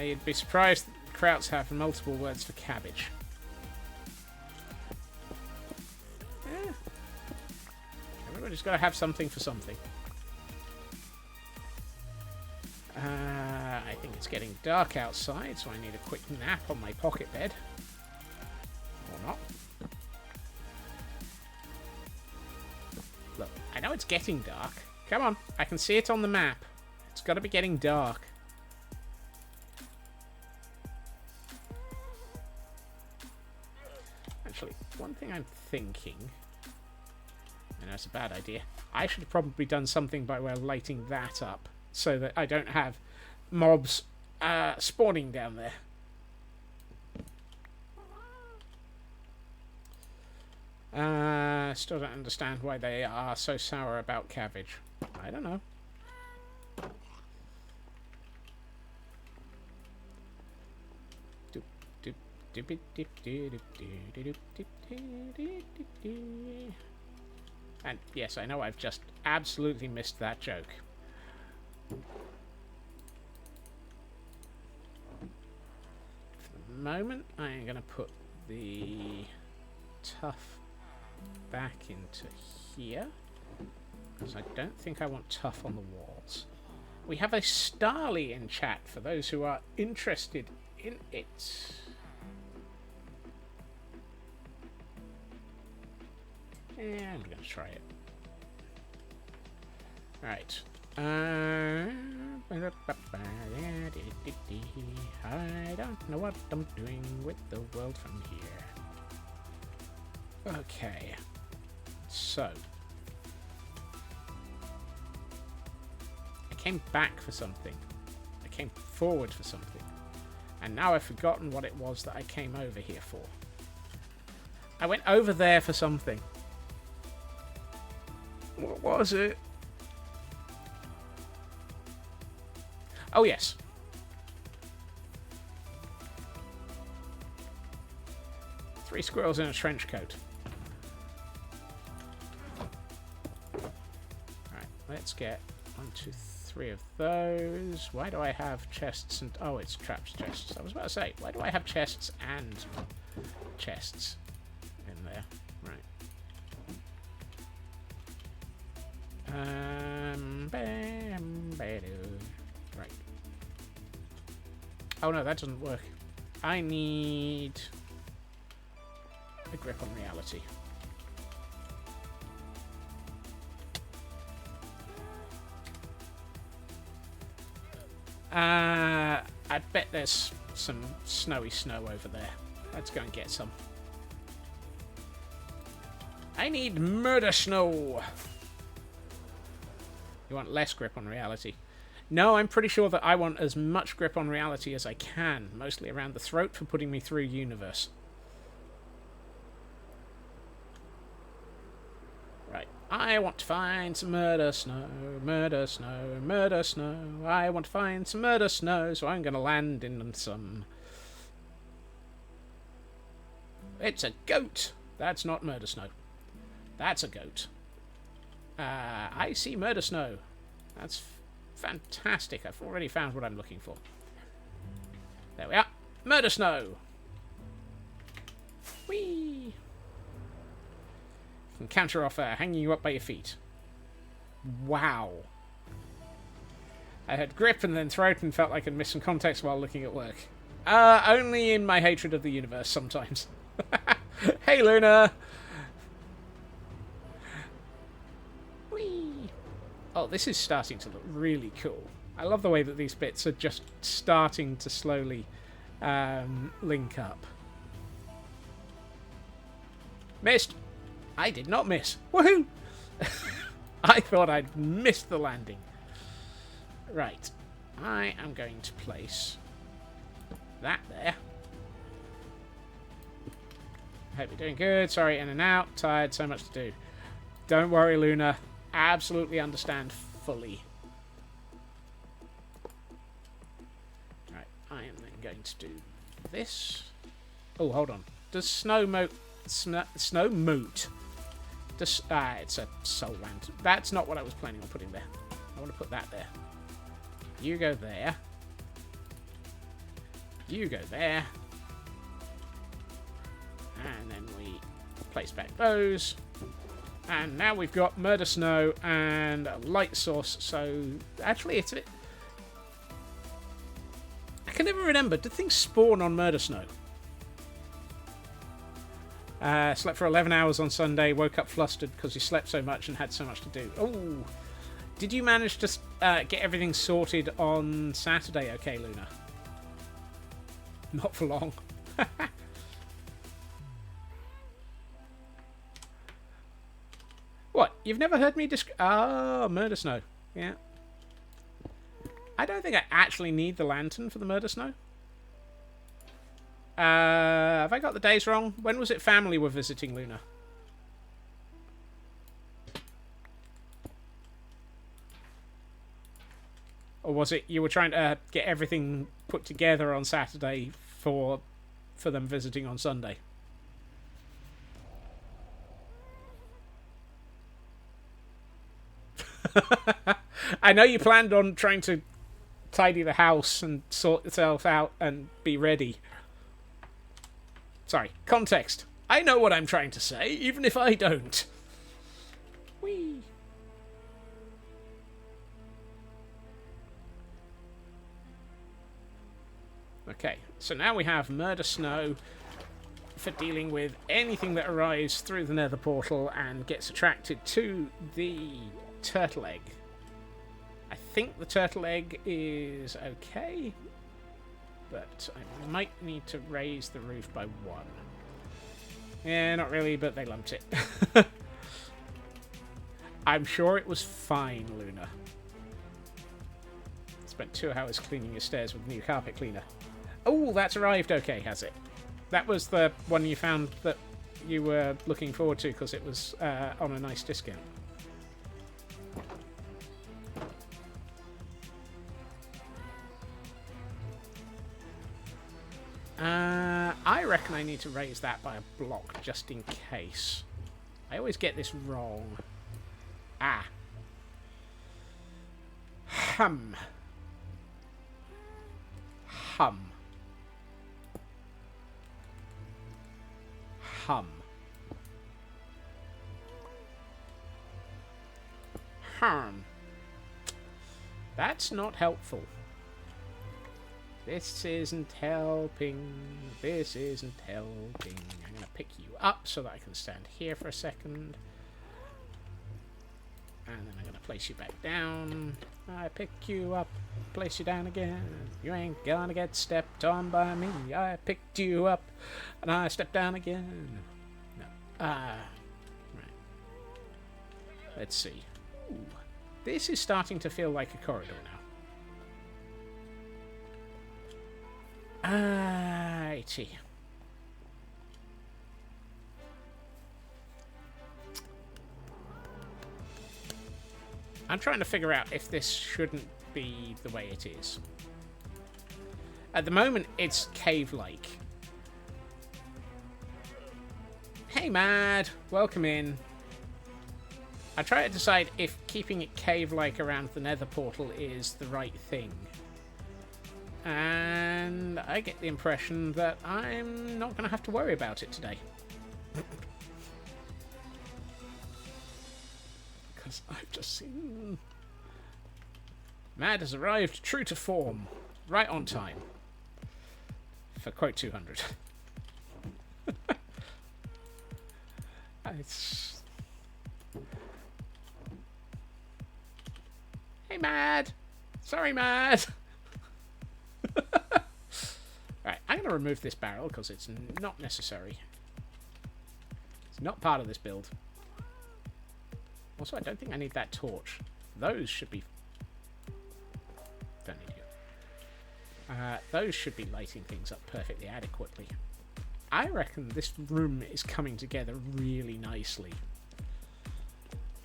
You'd be surprised that Krauts have multiple words for cabbage. Everybody's got to have something for something. I think it's getting dark outside, so I need a quick nap on my pocket bed. Or not. Look, I know it's getting dark. Come on, I can see it on the map. It's got to be getting dark. Actually, one thing I'm thinking... I know it's a bad idea. I should have probably done something by way of lighting that up so that I don't have mobs spawning down there. Still don't understand why they are so sour about cabbage. I don't know. And yes, I know I've just absolutely missed that joke. For the moment, I'm going to put the tough back into here, because I don't think I want tough on the walls. We have a Starly in chat for those who are interested in it. Yeah, I'm going to try it. Right. I don't know what I'm doing with the world from here. Okay. So. I came back for something. I came forward for something. And now I've forgotten what it was that I came over here for. I went over there for something. What was it? Oh, yes. Three squirrels in a trench coat. Alright, let's get 1, 2, 3 of those. Why do I have chests and... Oh, it's trapped chests. I was about to say, why do I have chests and chests in there? Right. Right. Oh no, that doesn't work. I need a grip on reality. I bet there's some snowy snow over there. Let's go and get some. I need murder snow. You want less grip on reality? No, I'm pretty sure that I want as much grip on reality as I can, mostly around the throat for putting me through universe. Right, I want to find some murder snow, murder snow, murder snow. I want to find some murder snow, so I'm going to land in some... It's a goat. That's not murder snow. That's a goat. I see murder snow. That's fantastic. I've already found what I'm looking for. There we are. Murder snow. Whee! Can counter offer, hanging you up by your feet. Wow. I had grip and then throat and felt like I'd missed some context while looking at work. Only in my hatred of the universe sometimes. Hey, Luna! Whee! Oh, this is starting to look really cool. I love the way that these bits are just starting to slowly link up. Missed! I did not miss. Woohoo! I thought I'd missed the landing. Right. I am going to place that there. Hope you're doing good. Sorry, in and out. Tired. So much to do. Don't worry, Luna. Absolutely understand fully. Right. I am then going to do this. Oh, hold on. Does snow moat... Snow moot? Does... it's a soul land. That's not what I was planning on putting there. I want to put that there. You go there. You go there. And then we place back those. And now we've got murder snow and a light source. So actually, it's a bit... I can never remember. Did things spawn on murder snow? Slept for 11 hours on Sunday. Woke up flustered because you slept so much and had so much to do. Oh, did you manage to get everything sorted on Saturday? Okay, Luna. Not for long. What? You've never heard me describe... Oh, murder snow. Yeah. I don't think I actually need the lantern for the murder snow. Have I got the days wrong? When was it family were visiting, Luna? Or was it you were trying to get everything put together on Saturday for them visiting on Sunday? I know you planned on trying to tidy the house and sort yourself out and be ready. Sorry, context. I know what I'm trying to say, even if I don't. Whee! Okay, so now we have murder snow for dealing with anything that arrives through the nether portal and gets attracted to the turtle egg. I think the turtle egg is okay, but I might need to raise the roof by 1. Yeah, not really, but they lumped it. I'm sure it was fine, Luna. Spent 2 hours cleaning your stairs with a new carpet cleaner. Oh, that's arrived okay, has it? That was the one you found that you were looking forward to because it was on a nice discount. I reckon I need to raise that by a block just in case. I always get this wrong. Ah. Hum. Hum. Hum. Hum. That's not helpful. This isn't helping. This isn't helping. I'm going to pick you up so that I can stand here for a second. And then I'm going to place you back down. I pick you up, place you down again. You ain't gonna get stepped on by me. I picked you up, and I stepped down again. No. Right. Let's see. Ooh. This is starting to feel like a corridor now. Righty. I'm trying to figure out if this shouldn't be the way it is. At the moment, it's cave-like. Hey, Mad! Welcome in. I try to decide if keeping it cave-like around the nether portal is the right thing. And I get the impression that I'm not going to have to worry about it today. Because I've just seen... Mad has arrived true to form. Right on time. For quote 200. It's... Hey, Mad! Sorry, Mad! Right, I'm going to remove this barrel because it's not necessary. It's not part of this build. Also, I don't think I need that torch. Those should be... Don't need you. Those should be lighting things up perfectly adequately. I reckon this room is coming together really nicely.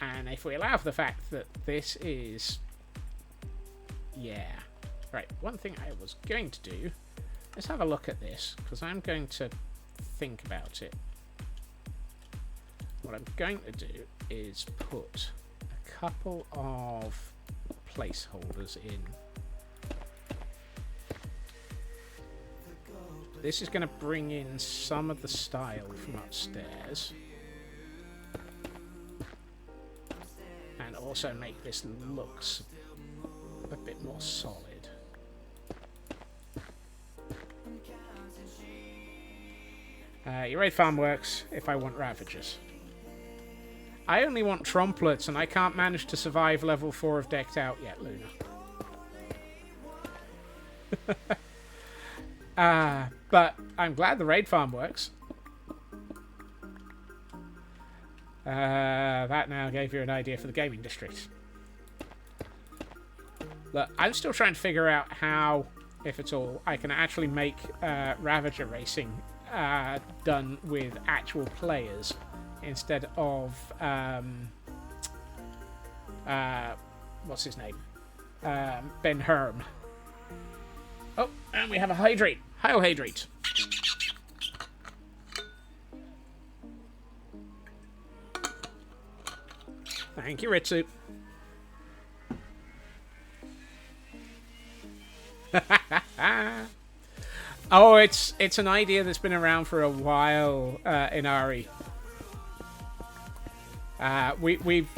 And if we allow for the fact that this is... Yeah. Right, one thing I was going to do... Let's have a look at this, because I'm going to think about it. What I'm going to do is put a couple of placeholders in. This is going to bring in some of the style from upstairs. And also make this look a bit more solid. Your raid farm works if I want Ravagers. I only want Tromplets, and I can't manage to survive level 4 of Decked Out yet, Luna. But I'm glad the raid farm works. That now gave you an idea for the gaming district. Look, I'm still trying to figure out how, if at all, I can actually make Ravager racing done with actual players instead of what's his name? Ben Herm. Oh, and we have a hydrate. Hi-oh, hydrate. Thank you, Ritsu. Oh, it's an idea that's been around for a while in Ari. We've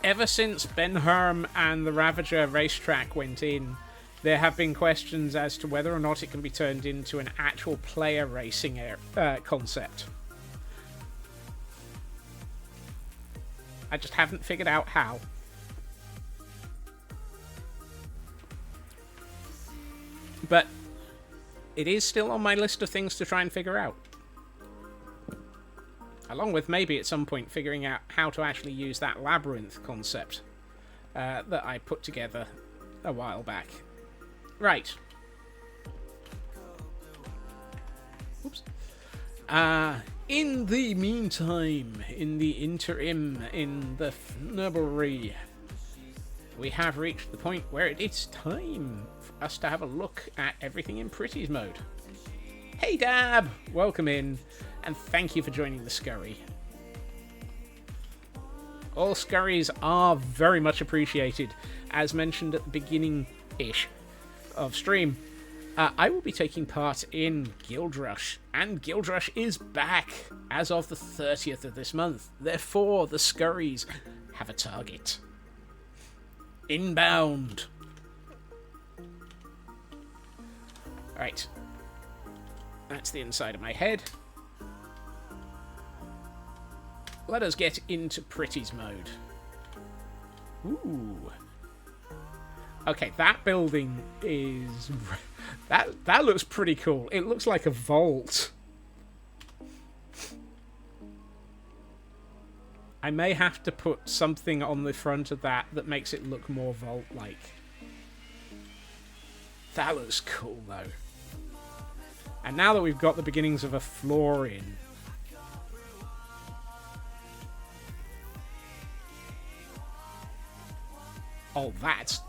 ever since Ben Herm and the Ravager racetrack went in, there have been questions as to whether or not it can be turned into an actual player racing concept. I just haven't figured out how. But it is still on my list of things to try and figure out. Along with maybe at some point figuring out how to actually use that labyrinth concept that I put together a while back. Right. Oops. In the meantime, in the interim, in the fnubbery, we have reached the point where it is time for us to have a look at everything in Pretty's mode. Hey Dab! Welcome in, and thank you for joining the scurry. All scurries are very much appreciated. As mentioned at the beginning-ish of stream, I will be taking part in Guild Rush, and Guild Rush is back as of the 30th of this month. Therefore, the scurries have a target. Inbound. Right. That's the inside of my head. Let us get into Pretty's mode. Ooh. Okay, that building is... That looks pretty cool. It looks like a vault. I may have to put something on the front of that makes it look more vault-like. That looks cool, though. And now that we've got the beginnings of a floor in... Oh, that's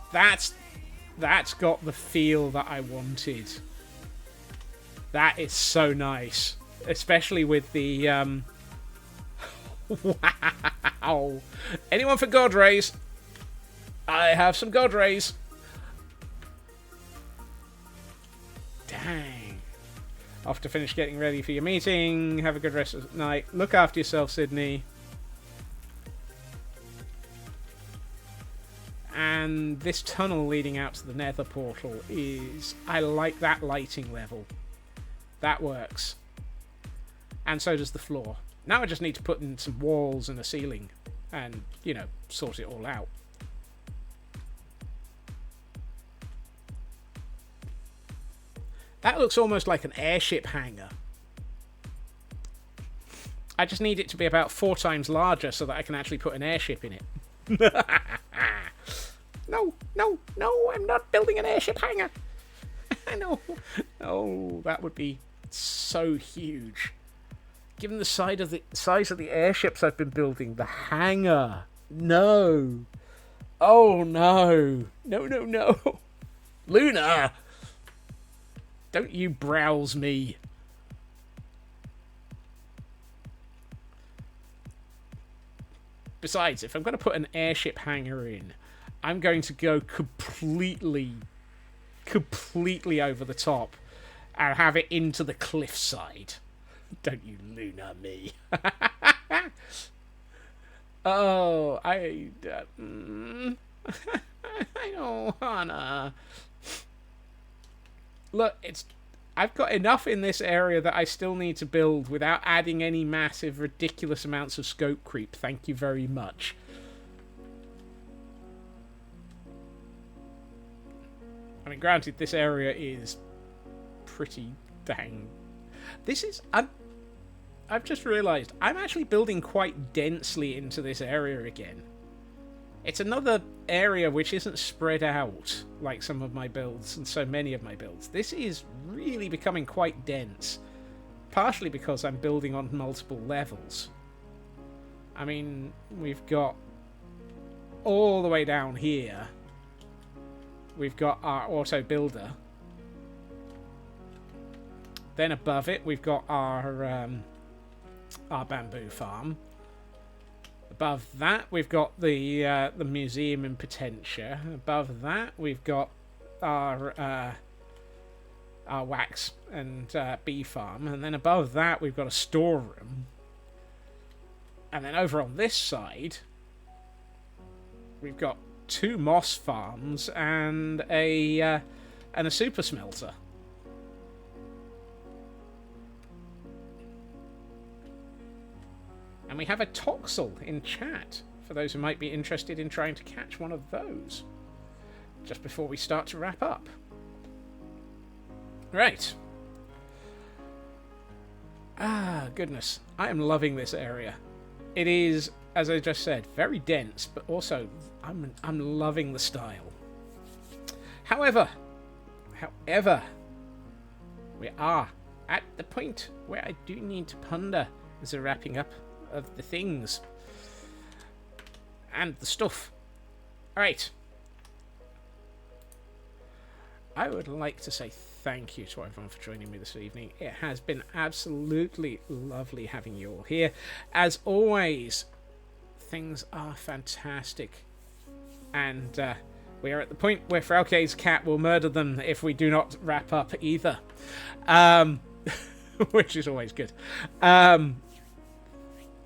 got the feel that I wanted. That is so nice. Especially with the, Wow. Anyone for God Rays? I have some God Rays. Dang. Off to finish getting ready for your meeting. Have a good rest of the night. Look after yourself, Sydney. And this tunnel leading out to the nether portal is... I like that lighting level. That works. And so does the floor. Now I just need to put in some walls and a ceiling. And, you know, sort it all out. That looks almost like an airship hangar. I just need it to be about 4 times larger so that I can actually put an airship in it. No, no, no, I'm not building an airship hangar. No. Oh, that would be so huge. Given the size of the airships I've been building, the hangar. No. Oh, no. No, no, no. Luna! Don't you browse me. Besides, if I'm going to put an airship hangar in, I'm going to go completely over the top and have it into the cliffside. Don't you Luna me. Oh, I don't wanna. Look, I've got enough in this area that I still need to build without adding any massive, ridiculous amounts of scope creep. Thank you very much. I mean, granted, this area is pretty dang... I've just realised, I'm actually building quite densely into this area again. It's another area which isn't spread out like some of my builds and so many of my builds. This is really becoming quite dense. Partially because I'm building on multiple levels. I mean, we've got all the way down here. We've got our auto builder. Then above it, we've got our bamboo farm. Above that, we've got the museum in Potentia. Above that, we've got our wax and bee farm. And then above that, we've got a storeroom. And then over on this side, we've got 2 moss farms and a super smelter. And we have a Toxel in chat, for those who might be interested in trying to catch one of those. Just before we start to wrap up. Right. Ah, goodness. I am loving this area. It is, as I just said, very dense, but also I'm loving the style. However, we are at the point where I do need to ponder as a wrapping up of the things and the stuff. Alright. I would like to say thank you to everyone for joining me this evening. It has been absolutely lovely having you all here. As always, things are fantastic. And we are at the point where Frauke's cat will murder them if we do not wrap up either. Which is always good.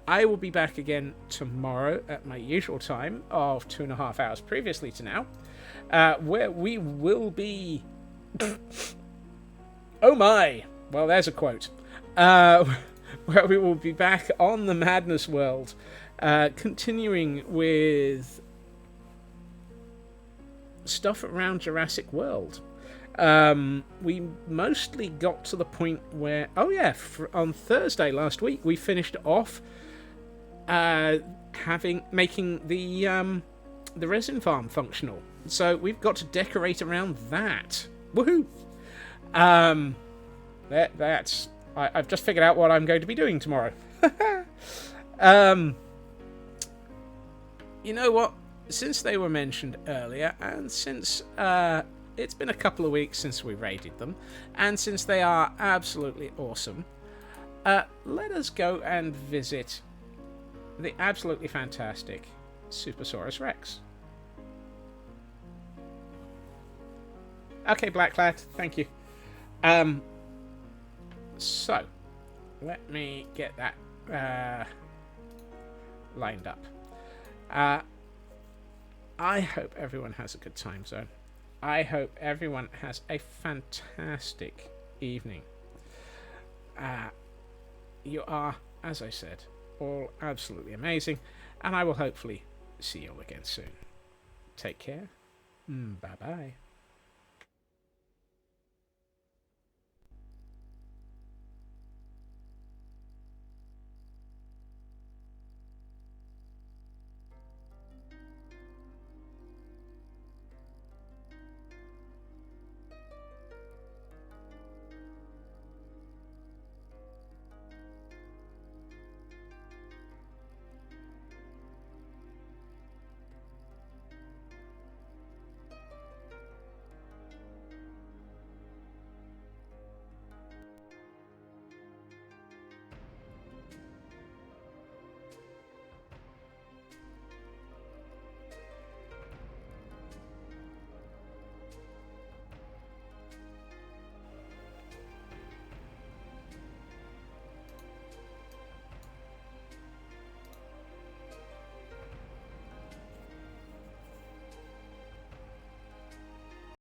I will be back again tomorrow at my usual time of 2.5 hours previously to now, where we will be... Oh my! Well, there's a quote. Where we will be back on the Madness World, continuing with stuff around Jurassic World. We mostly got to the point where, on Thursday last week we finished off making the resin farm functional. So we've got to decorate around that. Woohoo! I've just figured out what I'm going to be doing tomorrow. You know what? Since they were mentioned earlier, and since it's been a couple of weeks since we raided them, and since they are absolutely awesome, let us go and visit the absolutely fantastic Supersaurus Rex. Okay, Blackclad, thank you. So, let me get that lined up. I hope everyone has a good time zone. I hope everyone has a fantastic evening. You are, as I said, all absolutely amazing, and I will hopefully see you all again soon. Take care. Bye-bye.